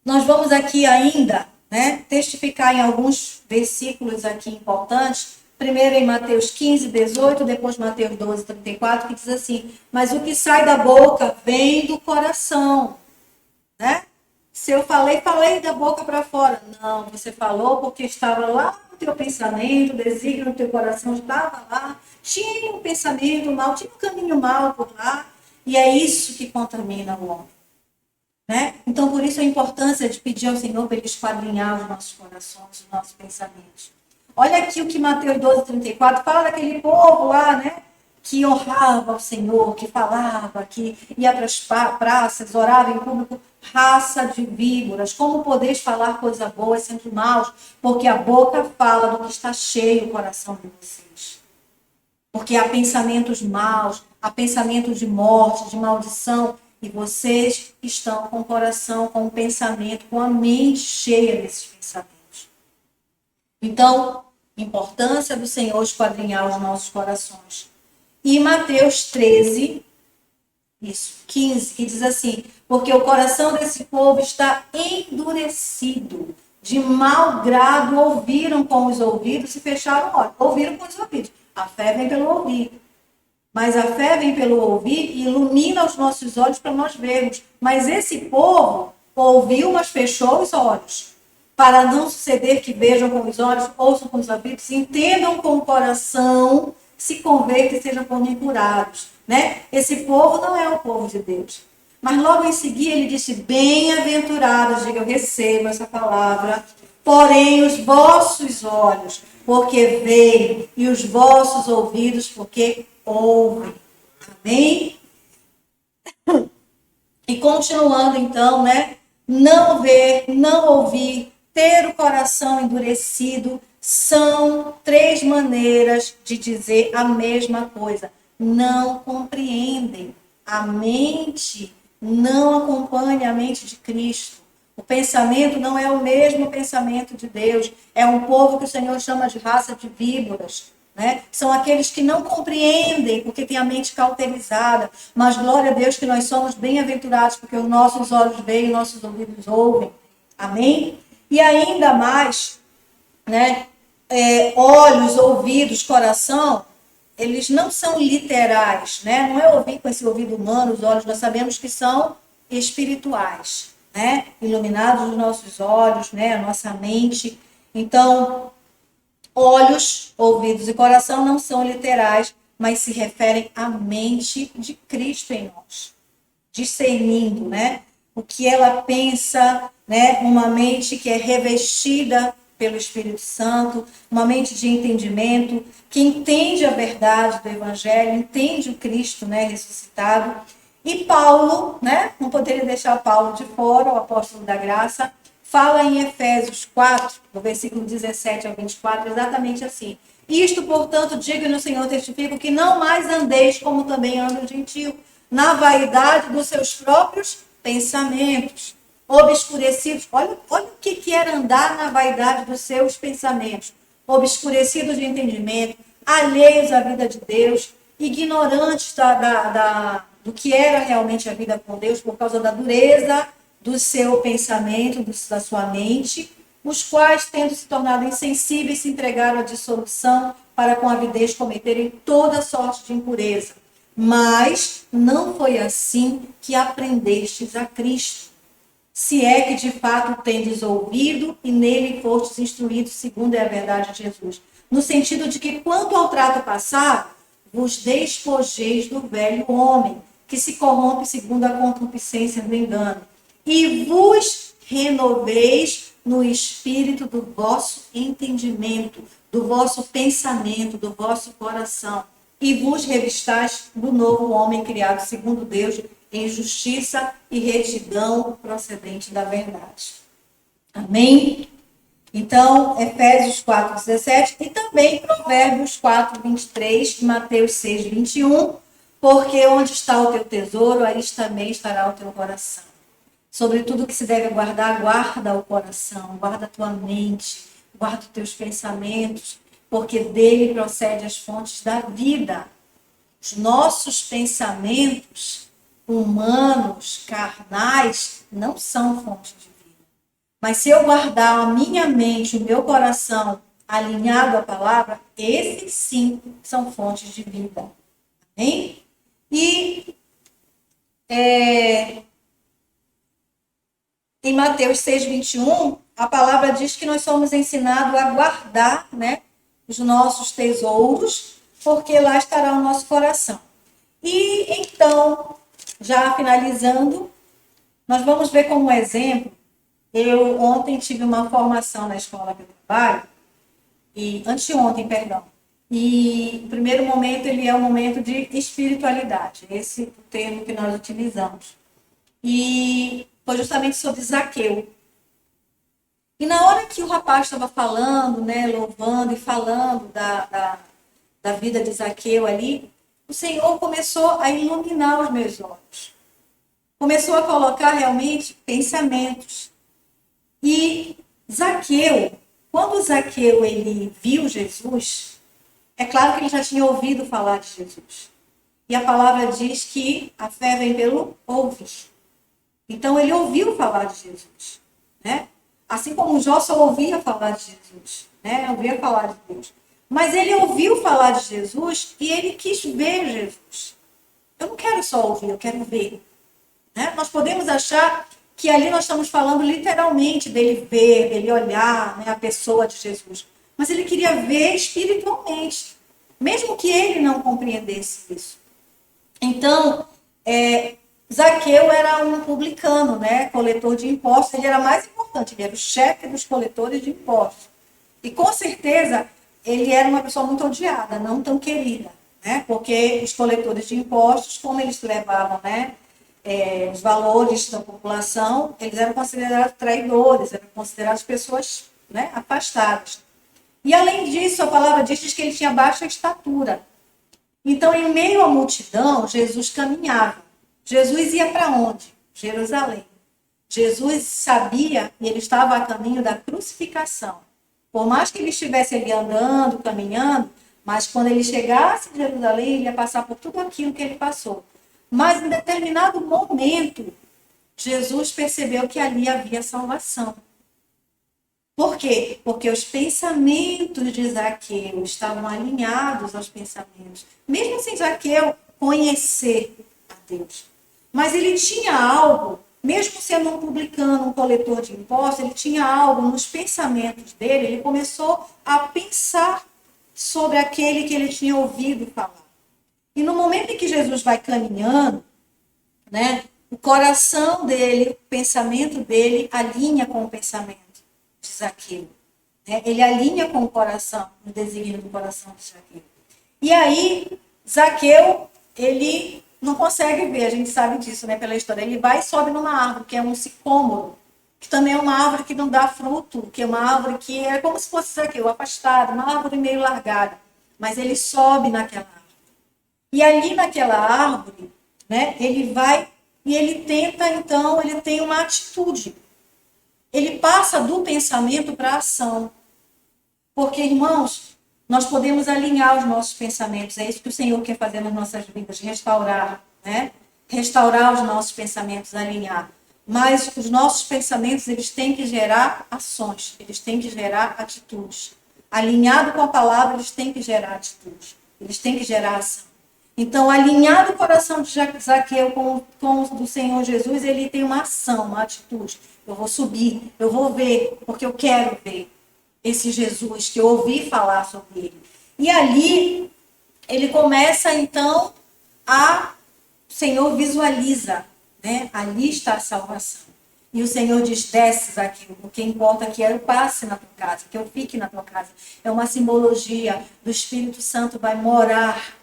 [SPEAKER 1] nós vamos aqui ainda, né, testificar em alguns versículos aqui importantes. Primeiro em Mateus 15, 18, depois Mateus 12, 34, que diz assim: mas o que sai da boca vem do coração, né? Se eu falei da boca para fora. Não, você falou porque estava lá no teu pensamento, o desígnio no teu coração estava lá, tinha um pensamento mal, tinha um caminho mal por lá, e é isso que contamina o homem. Né? Então, por isso a importância de pedir ao Senhor para Ele esquadrinhar os nossos corações, os nossos pensamentos. Olha aqui o que Mateus 12, 34 fala daquele povo lá, né? Que honrava o Senhor, que falava, que ia para as praças, orava em público. Raça de víboras, como podeis falar coisa boa sendo maus? Porque a boca fala do que está cheio o coração de vocês. Porque há pensamentos maus, há pensamentos de morte, de maldição, e vocês estão com o coração, com o pensamento, com a mente cheia desses pensamentos. Então, importância do Senhor esquadrinhar os nossos corações. E Mateus 13, 15, que diz assim: porque o coração desse povo está endurecido, de mau grado ouviram com os ouvidos e fecharam o olho. Ouviram com os ouvidos. A fé vem pelo ouvir. Mas a fé vem pelo ouvir e ilumina os nossos olhos para nós vermos. Mas esse povo ouviu, mas fechou os olhos. Para não suceder que vejam com os olhos, ouçam com os ouvidos, entendam com o coração, se convertam e sejam curados. Né? Esse povo não é o povo de Deus. Mas logo em seguida ele disse: bem-aventurados, diga, eu recebo essa palavra, porém os vossos olhos, porque veem, e os vossos ouvidos, porque ouvem. Amém? E continuando então, né? Não ver, não ouvir, ter o coração endurecido, são 3 maneiras de dizer a mesma coisa. Não compreendem. A mente não acompanha a mente de Cristo. O pensamento não é o mesmo pensamento de Deus. É um povo que o Senhor chama de raça de víboras. Né? São aqueles que não compreendem porque tem a mente cauterizada. Mas glória a Deus que nós somos bem-aventurados porque os nossos olhos veem, nossos ouvidos ouvem. Amém? E ainda mais, né? Olhos, ouvidos, coração, eles não são literais, né? Não é ouvir com esse ouvido humano, os olhos, nós sabemos que são espirituais, né? Iluminados os nossos olhos, né? A nossa mente. Então, olhos, ouvidos e coração não são literais, mas se referem à mente de Cristo em nós. Discernindo, né? O que ela pensa, né? Uma mente que é revestida pelo Espírito Santo, uma mente de entendimento, que entende a verdade do Evangelho, entende o Cristo, né, ressuscitado. E Paulo, né, não poderia deixar Paulo de fora, o apóstolo da graça, fala em Efésios 4, do versículo 17 ao 24, exatamente assim: isto, portanto, digo no Senhor, testifico que não mais andeis como também anda o gentio, na vaidade dos seus próprios pensamentos obscurecidos. Olha o que era andar na vaidade dos seus pensamentos. Obscurecidos de entendimento, alheios à vida de Deus, ignorantes do que era realmente a vida com Deus por causa da dureza do seu pensamento, da sua mente, os quais, tendo se tornado insensíveis, se entregaram à dissolução para com avidez cometerem toda sorte de impureza. Mas não foi assim que aprendestes a Cristo, se é que de fato tendes ouvido e nele fostes instruídos segundo é a verdade de Jesus. No sentido de que, quanto ao trato passado, vos despojeis do velho homem, que se corrompe segundo a concupiscência do engano, e vos renoveis no espírito do vosso entendimento, do vosso pensamento, do vosso coração, e vos revistais do novo homem criado segundo Deus, em justiça e retidão procedente da verdade. Amém? Então, Efésios 4:17 e também Provérbios 4:23 e Mateus 6:21, porque onde está o teu tesouro, aí também estará o teu coração. Sobre tudo que se deve guardar, guarda o coração, guarda a tua mente, guarda os teus pensamentos, porque dele procede as fontes da vida. Os nossos pensamentos humanos, carnais, não são fonte de vida. Mas se eu guardar a minha mente, o meu coração alinhado à palavra, esses sim são fontes de vida. Amém? E em Mateus 6:21, a palavra diz que nós somos ensinados a guardar, né, os nossos tesouros, porque lá estará o nosso coração. E então, já finalizando, nós vamos ver como exemplo. Eu ontem tive uma formação na escola que eu trabalho, anteontem, perdão. E o primeiro momento, ele é um momento de espiritualidade, esse é o termo que nós utilizamos. E foi justamente sobre Zaqueu. E na hora que o rapaz estava falando, né, louvando e falando da vida de Zaqueu ali, o Senhor começou a iluminar os meus olhos. Começou a colocar realmente pensamentos. E Zaqueu, quando Zaqueu ele viu Jesus, é claro que ele já tinha ouvido falar de Jesus. E a palavra diz que a fé vem pelo ouvir. Então ele ouviu falar de Jesus, né? Assim como Jó só ouvia falar de Jesus, né? Ouvia falar de Deus. Mas ele ouviu falar de Jesus e ele quis ver Jesus. Eu não quero só ouvir, eu quero ver. Né? Nós podemos achar que ali nós estamos falando literalmente dele ver, dele olhar, né, a pessoa de Jesus. Mas ele queria ver espiritualmente, mesmo que ele não compreendesse isso. Então, Zaqueu era um publicano, né, coletor de impostos. Ele era mais importante, ele era o chefe dos coletores de impostos. E com certeza ele era uma pessoa muito odiada, não tão querida, né? Porque os coletores de impostos, como eles levavam, né, os valores da população, eles eram considerados traidores, eram considerados pessoas, né, afastadas. E além disso, a palavra diz que ele tinha baixa estatura. Então, em meio à multidão, Jesus caminhava. Jesus ia para onde? Jerusalém. Jesus sabia que ele estava a caminho da crucificação. Por mais que ele estivesse ali andando, caminhando, mas quando ele chegasse em Jerusalém, ele ia passar por tudo aquilo que ele passou. Mas em determinado momento, Jesus percebeu que ali havia salvação. Por quê? Porque os pensamentos de Zaqueu estavam alinhados aos pensamentos. Mesmo sem Zaqueu conhecer a Deus. Mas ele tinha algo, mesmo sendo um publicano, um coletor de impostos, ele tinha algo nos pensamentos dele, ele começou a pensar sobre aquele que ele tinha ouvido falar. E no momento em que Jesus vai caminhando, né, o coração dele, o pensamento dele alinha com o pensamento de Zaqueu. Né? Ele alinha com o coração, o desígnio do coração de Zaqueu. E aí, Zaqueu, ele não consegue ver, a gente sabe disso, né, pela história. Ele vai e sobe numa árvore, que é um sicômoro, que também é uma árvore que não dá fruto, que é uma árvore que é como se fosse Zaqueu, afastada, uma árvore meio largada. Mas ele sobe naquela árvore. E ali naquela árvore, né, ele vai e ele tenta, então, ele tem uma atitude. Ele passa do pensamento para a ação. Porque, irmãos, nós podemos alinhar os nossos pensamentos. É isso que o Senhor quer fazer nas nossas vidas, restaurar, né? Restaurar os nossos pensamentos, alinhar. Mas os nossos pensamentos, eles têm que gerar ações, eles têm que gerar atitudes. Alinhado com a palavra, eles têm que gerar atitudes, eles têm que gerar ação. Então, alinhado o coração de Zaqueu com o do Senhor Jesus, ele tem uma ação, uma atitude. Eu vou subir, eu vou ver, porque eu quero ver esse Jesus que eu ouvi falar sobre ele. E ali, ele começa, então, o Senhor visualiza, né? Ali está a salvação. E o Senhor diz, desce aqui, o que importa que eu passe na tua casa, que eu fique na tua casa. É uma simbologia do Espírito Santo vai morar,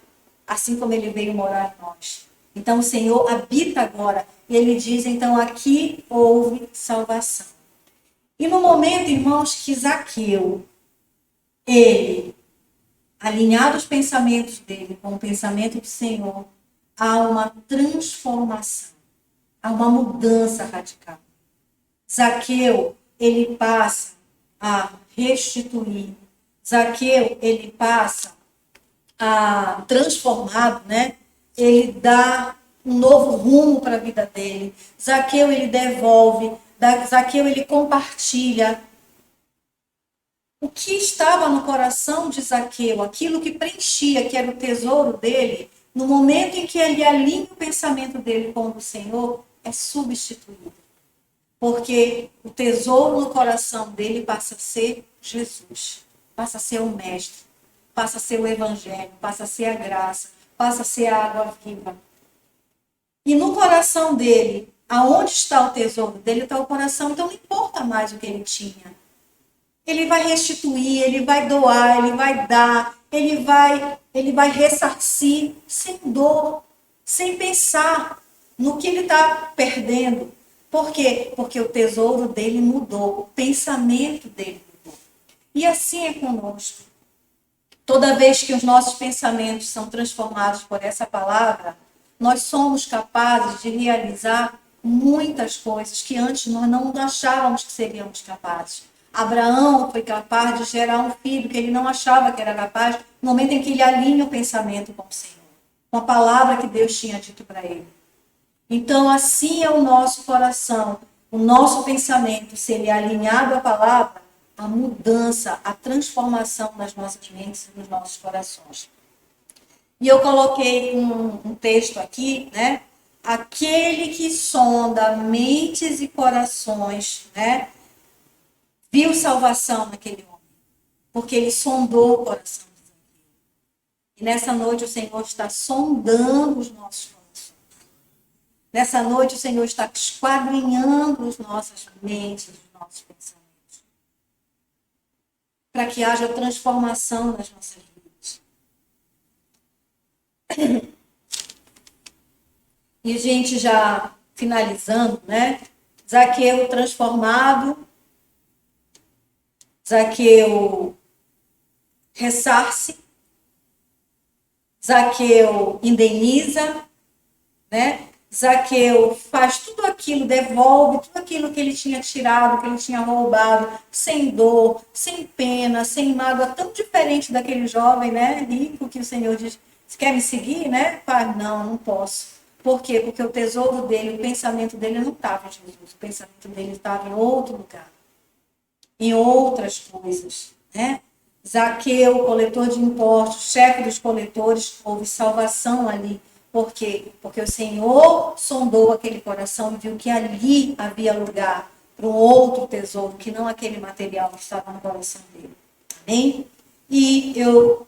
[SPEAKER 1] assim como ele veio morar em nós. Então o Senhor habita agora. E ele diz, então, aqui houve salvação. E no momento, irmãos, que Zaqueu, ele, alinhado os pensamentos dele com o pensamento do Senhor, há uma transformação, há uma mudança radical. Zaqueu, ele passa a restituir. Zaqueu, ele passa a transformado, né? Ele dá um novo rumo para a vida dele. Zaqueu, ele devolve. Zaqueu, ele compartilha. O que estava no coração de Zaqueu, aquilo que preenchia, que era o tesouro dele, no momento em que ele alinha o pensamento dele com o do Senhor, é substituído. Porque o tesouro no coração dele passa a ser Jesus, passa a ser o Mestre, passa a ser o Evangelho, passa a ser a graça, passa a ser a água viva. E no coração dele, aonde está o tesouro dele, está o coração, então não importa mais o que ele tinha. Ele vai restituir, ele vai doar, ele vai dar, ele vai ressarcir sem dor, sem pensar no que ele está perdendo. Por quê? Porque o tesouro dele mudou, o pensamento dele mudou. E assim é conosco. Toda vez que os nossos pensamentos são transformados por essa palavra, nós somos capazes de realizar muitas coisas que antes nós não achávamos que seríamos capazes. Abraão foi capaz de gerar um filho que ele não achava que era capaz, no momento em que ele alinha o pensamento com o Senhor, com a palavra que Deus tinha dito para ele. Então, assim é o nosso coração, o nosso pensamento, se ele é alinhado à palavra, a mudança, a transformação nas nossas mentes e nos nossos corações. E eu coloquei um texto aqui, né? Aquele que sonda mentes e corações, né? Viu salvação naquele homem, porque ele sondou o coração de Zaqueu. E nessa noite o Senhor está sondando os nossos corações. Nessa noite o Senhor está esquadrinhando as nossas mentes, os nossos pensamentos, para que haja transformação nas nossas vidas. E a gente já finalizando, né? Zaqueu transformado, Zaqueu ressarce, Zaqueu indeniza, né? Zaqueu faz tudo aquilo, devolve tudo aquilo que ele tinha tirado, que ele tinha roubado, sem dor, sem pena, sem mágoa, tão diferente daquele jovem, né, rico, que o Senhor diz, você quer me seguir, né? Pai, não posso. Por quê? Porque o tesouro dele, o pensamento dele não estava em Jesus, o pensamento dele estava em outro lugar, em outras coisas, né? Zaqueu, coletor de impostos, chefe dos coletores, houve salvação ali. Por quê? Porque o Senhor sondou aquele coração e viu que ali havia lugar para um outro tesouro, que não aquele material que estava no coração dele. Amém? E eu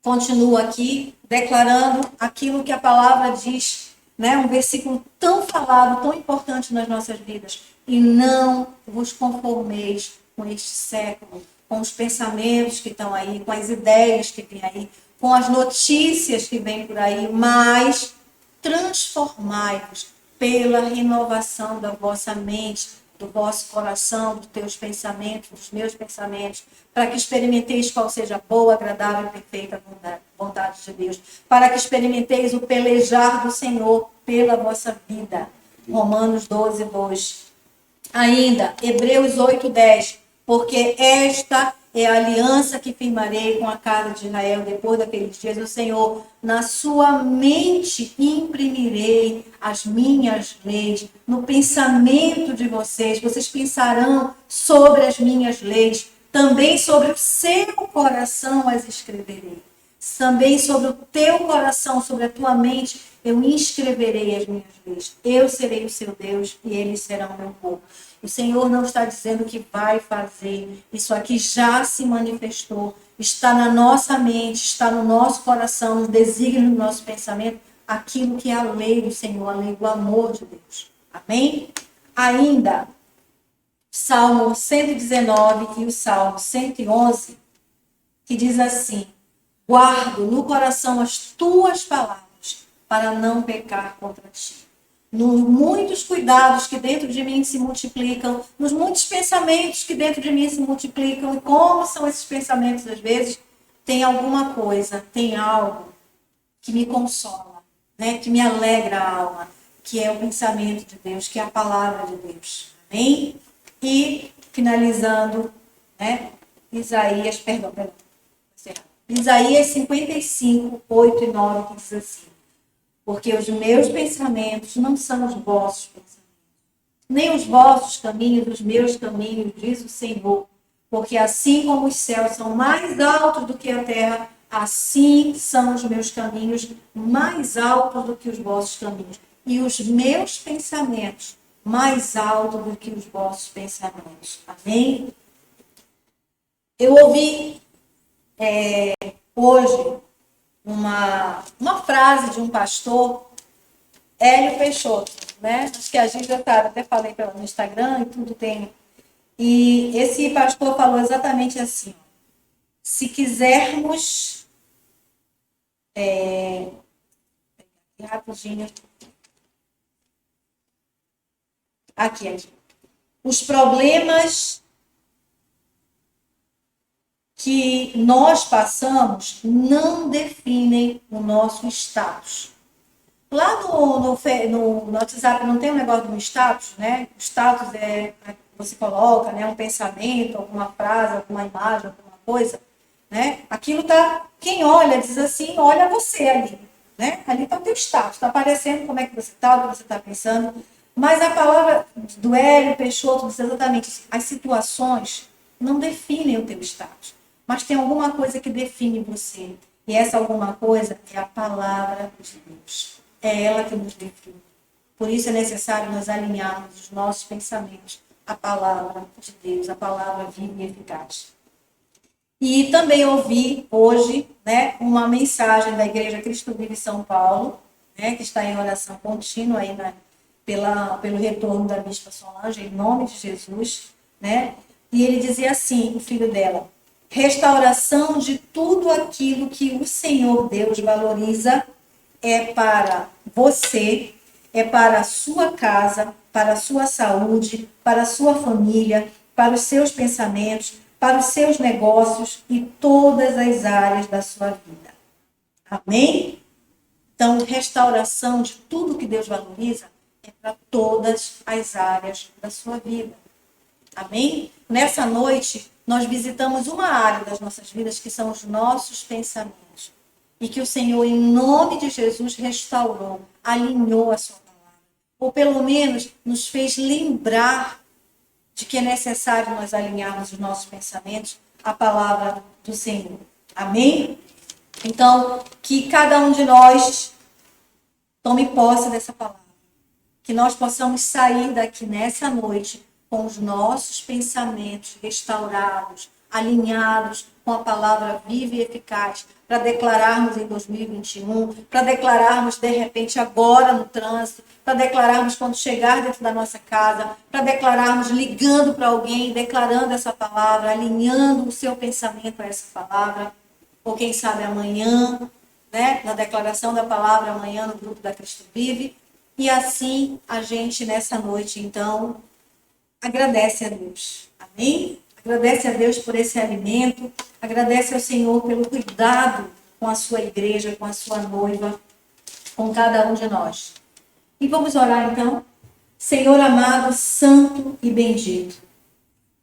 [SPEAKER 1] continuo aqui declarando aquilo que a palavra diz, né? Um versículo tão falado, tão importante nas nossas vidas. E não vos conformeis com este século, com os pensamentos que estão aí, com as ideias que vêm aí, com as notícias que vêm por aí, mas transformai-vos pela renovação da vossa mente, do vosso coração, dos teus pensamentos, dos meus pensamentos, para que experimenteis qual seja a boa, agradável e perfeita vontade de Deus, para que experimenteis o pelejar do Senhor pela vossa vida. Romanos 12, 2. Ainda, Hebreus 8, 10. Porque esta é a aliança que firmarei com a casa de Israel depois daqueles dias. O Senhor, na sua mente imprimirei as minhas leis. No pensamento de vocês, vocês pensarão sobre as minhas leis. Também sobre o seu coração as escreverei. Também sobre o teu coração, sobre a tua mente, eu inscreverei as minhas leis. Eu serei o seu Deus e eles serão meu povo. O Senhor não está dizendo que vai fazer. Isso aqui já se manifestou. Está na nossa mente, está no nosso coração, no desígnio do nosso pensamento, aquilo que é a lei do Senhor, a lei do amor de Deus. Amém? Ainda, Salmo 119 e o Salmo 111, que diz assim: guardo no coração as tuas palavras para não pecar contra ti. Nos muitos cuidados que dentro de mim se multiplicam, nos muitos pensamentos que dentro de mim se multiplicam, e como são esses pensamentos às vezes, tem alguma coisa, tem algo que me consola, né? Que me alegra a alma, que é o pensamento de Deus, que é a palavra de Deus. Amém? E, finalizando, né? Isaías 55, 8 e 9, que diz assim: porque os meus pensamentos não são os vossos pensamentos, nem os vossos caminhos, os meus caminhos, diz o Senhor. Porque assim como os céus são mais altos do que a terra, assim são os meus caminhos mais altos do que os vossos caminhos, e os meus pensamentos mais altos do que os vossos pensamentos. Amém? Eu ouvi hoje uma frase de um pastor, Hélio Peixoto, né? Acho que a gente já sabe, até falei no Instagram e tudo tem. E esse pastor falou exatamente assim: se quisermos, rapidinho, aqui, os problemas que nós passamos não definem o nosso status. Lá no WhatsApp não tem um negócio do status, né? O status é você coloca, né, um pensamento, alguma frase, alguma imagem, alguma coisa, né? Aquilo tá, quem olha diz assim, olha você ali, né? Ali tá o teu status, tá aparecendo como é que você tá, o que você tá pensando. Mas a palavra do Hélio Peixoto diz exatamente isso: as situações não definem o teu status, mas tem alguma coisa que define você. E essa alguma coisa é a palavra de Deus. É ela que nos define. Por isso é necessário nós alinharmos os nossos pensamentos à palavra de Deus, a palavra viva e eficaz. E também ouvi hoje, né, uma mensagem da Igreja Cristo Vive São Paulo, né, que está em oração contínua aí pelo retorno da Bispa Solange, em nome de Jesus, né? E ele dizia assim, o filho dela: restauração de tudo aquilo que o Senhor Deus valoriza é para você, é para a sua casa, para a sua saúde, para a sua família, para os seus pensamentos, para os seus negócios e todas as áreas da sua vida. Amém? Então, restauração de tudo que Deus valoriza é para todas as áreas da sua vida. Amém? Nessa noite, nós visitamos uma área das nossas vidas que são os nossos pensamentos. E que o Senhor, em nome de Jesus, restaurou, alinhou a sua palavra. Ou pelo menos nos fez lembrar de que é necessário nós alinharmos os nossos pensamentos à palavra do Senhor. Amém? Então, que cada um de nós tome posse dessa palavra. Que nós possamos sair daqui nessa noite com os nossos pensamentos restaurados, alinhados com a palavra viva e eficaz, para declararmos em 2021, para declararmos de repente agora no trânsito, para declararmos quando chegar dentro da nossa casa, para declararmos ligando para alguém, declarando essa palavra, alinhando o seu pensamento a essa palavra, ou quem sabe amanhã, né, na declaração da palavra amanhã no grupo da Cristo Vive. E assim a gente nessa noite então agradece a Deus. Amém? Agradece a Deus por esse alimento, agradece ao Senhor pelo cuidado com a sua igreja, com a sua noiva, com cada um de nós. E vamos orar então. Senhor amado, santo e bendito.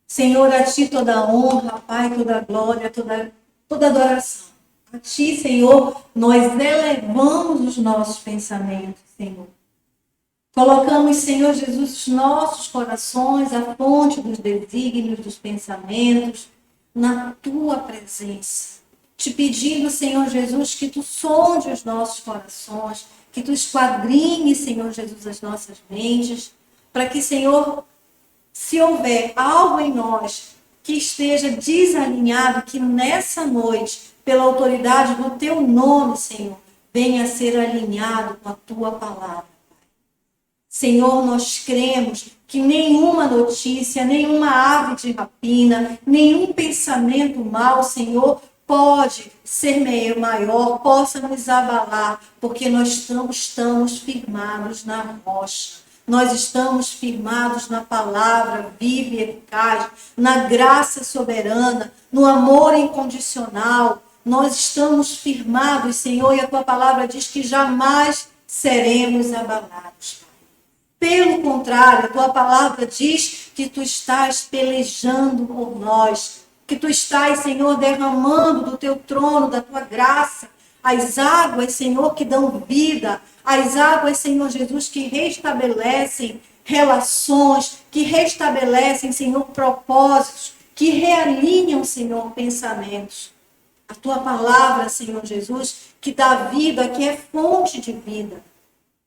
[SPEAKER 1] Senhor, a Ti toda a honra, Pai, toda a glória, toda adoração. A Ti, Senhor, nós elevamos os nossos pensamentos, Senhor. Colocamos, Senhor Jesus, os nossos corações, a fonte dos desígnios, dos pensamentos, na Tua presença. Te pedindo, Senhor Jesus, que Tu sonde os nossos corações, que Tu esquadrinhe, Senhor Jesus, as nossas mentes, para que, Senhor, se houver algo em nós que esteja desalinhado, que nessa noite, pela autoridade do Teu nome, Senhor, venha a ser alinhado com a Tua palavra. Senhor, nós cremos que nenhuma notícia, nenhuma ave de rapina, nenhum pensamento mau, Senhor, pode ser maior, possa nos abalar, porque nós estamos firmados na rocha. Nós estamos firmados na palavra viva e eficaz, na graça soberana, no amor incondicional. Nós estamos firmados, Senhor, e a Tua palavra diz que jamais seremos abalados. Pelo contrário, a Tua palavra diz que Tu estás pelejando por nós, que Tu estás, Senhor, derramando do Teu trono, da Tua graça, as águas, Senhor, que dão vida, as águas, Senhor Jesus, que restabelecem relações, que restabelecem, Senhor, propósitos, que realinham, Senhor, pensamentos. A Tua palavra, Senhor Jesus, que dá vida, que é fonte de vida.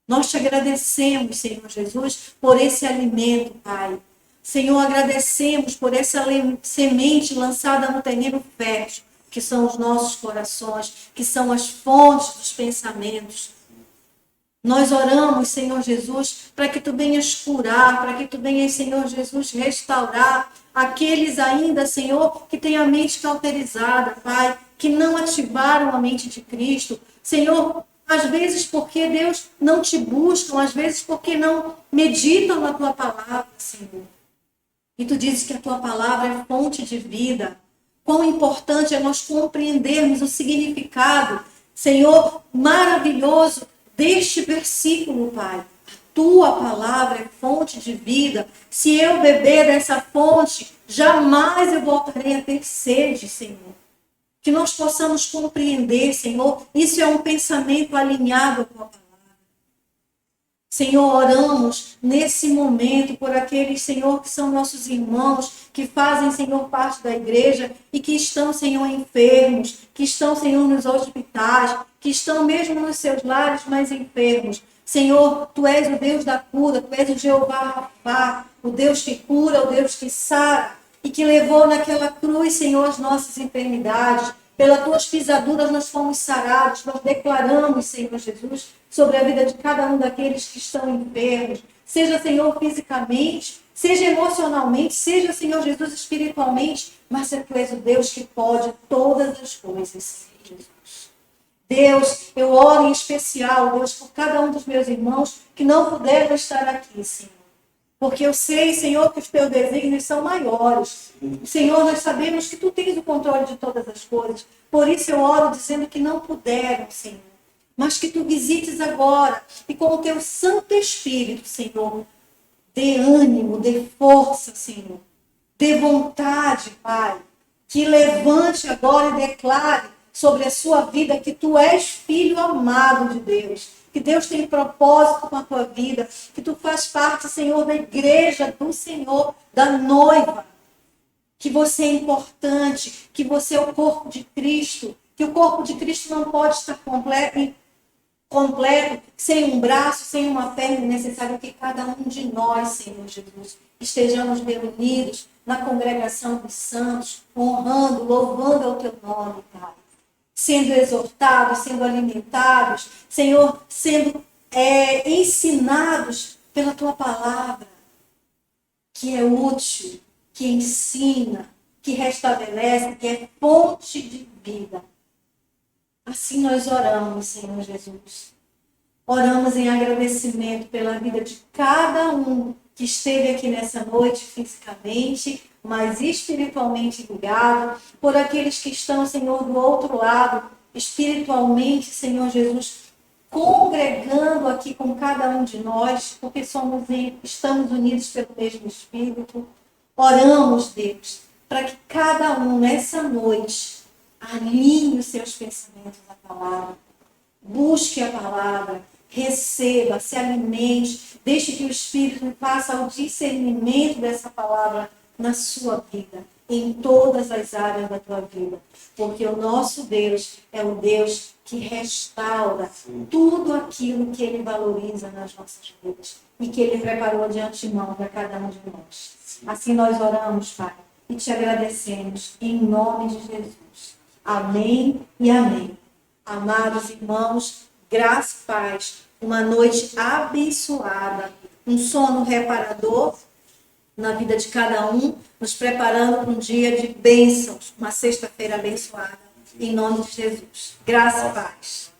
[SPEAKER 1] Nós Te agradecemos, Senhor Jesus, por esse alimento, Pai. Senhor, agradecemos por essa semente lançada no terreno fértil, que são os nossos corações, que são as fontes dos pensamentos. Nós oramos, Senhor Jesus, para que Tu venhas curar, para que Tu venhas, Senhor Jesus, restaurar aqueles ainda, Senhor, que têm a mente cauterizada, Pai, que não ativaram a mente de Cristo. Senhor, às vezes porque, Deus, não Te buscam, às vezes porque não meditam na Tua palavra, Senhor. E Tu dizes que a Tua palavra é fonte de vida. Quão importante é nós compreendermos o significado, Senhor, maravilhoso deste versículo, Pai. A Tua palavra é fonte de vida. Se eu beber dessa fonte, jamais eu voltarei a ter sede, Senhor. Que nós possamos compreender, Senhor, isso é um pensamento alinhado com a palavra. Senhor, oramos nesse momento por aqueles, Senhor, que são nossos irmãos, que fazem, Senhor, parte da igreja e que estão, Senhor, enfermos, que estão, Senhor, nos hospitais, que estão mesmo nos seus lares, mas enfermos. Senhor, Tu és o Deus da cura, Tu és o Jeová Rafá, o Deus que cura, o Deus que sara, e que levou naquela cruz, Senhor, as nossas enfermidades. Pelas Tuas pisaduras nós fomos sarados. Nós declaramos, Senhor Jesus, sobre a vida de cada um daqueles que estão enfermos. Seja, Senhor, fisicamente, seja emocionalmente, seja, Senhor Jesus, espiritualmente, mas Tu és o Deus que pode todas as coisas, Jesus. Deus, eu oro em especial, Deus, por cada um dos meus irmãos que não puderam estar aqui, Senhor. Porque eu sei, Senhor, que os Teus desígnios são maiores. Senhor, nós sabemos que Tu tens o controle de todas as coisas. Por isso eu oro dizendo que não puderam, Senhor. Mas que Tu visites agora e com o Teu Santo Espírito, Senhor, dê ânimo, dê força, Senhor. Dê vontade, Pai. Que levante agora e declare sobre a sua vida que Tu és filho amado de Deus. Que Deus tem propósito com a tua vida, que Tu faz parte, Senhor, da igreja do Senhor, da noiva, que você é importante, que você é o corpo de Cristo, que o corpo de Cristo não pode estar completo sem um braço, sem uma perna. É necessário que cada um de nós, Senhor Jesus, estejamos reunidos na congregação dos santos, honrando, louvando ao Teu nome, Pai. Sendo exortados, sendo alimentados, Senhor, sendo ensinados pela Tua palavra, que é útil, que ensina, que restabelece, que é fonte de vida. Assim nós oramos, Senhor Jesus. Oramos em agradecimento pela vida de cada um que esteve aqui nessa noite fisicamente, mas espiritualmente ligado, por aqueles que estão, Senhor, do outro lado, espiritualmente, Senhor Jesus, congregando aqui com cada um de nós, porque estamos unidos pelo mesmo Espírito. Oramos, Deus, para que cada um nessa noite alinhe os seus pensamentos à palavra, busque a palavra, receba, se alimente, deixe que o Espírito faça o discernimento dessa palavra na sua vida, em todas as áreas da tua vida. Porque o nosso Deus é o Deus que restaura tudo aquilo que Ele valoriza nas nossas vidas e que Ele preparou de antemão para cada um de nós. Assim nós oramos, Pai, e te agradecemos em nome de Jesus. Amém e amém. Amados irmãos, graça e paz, uma noite abençoada, um sono reparador na vida de cada um, nos preparando para um dia de bênçãos, uma sexta-feira abençoada, em nome de Jesus. Graça e paz.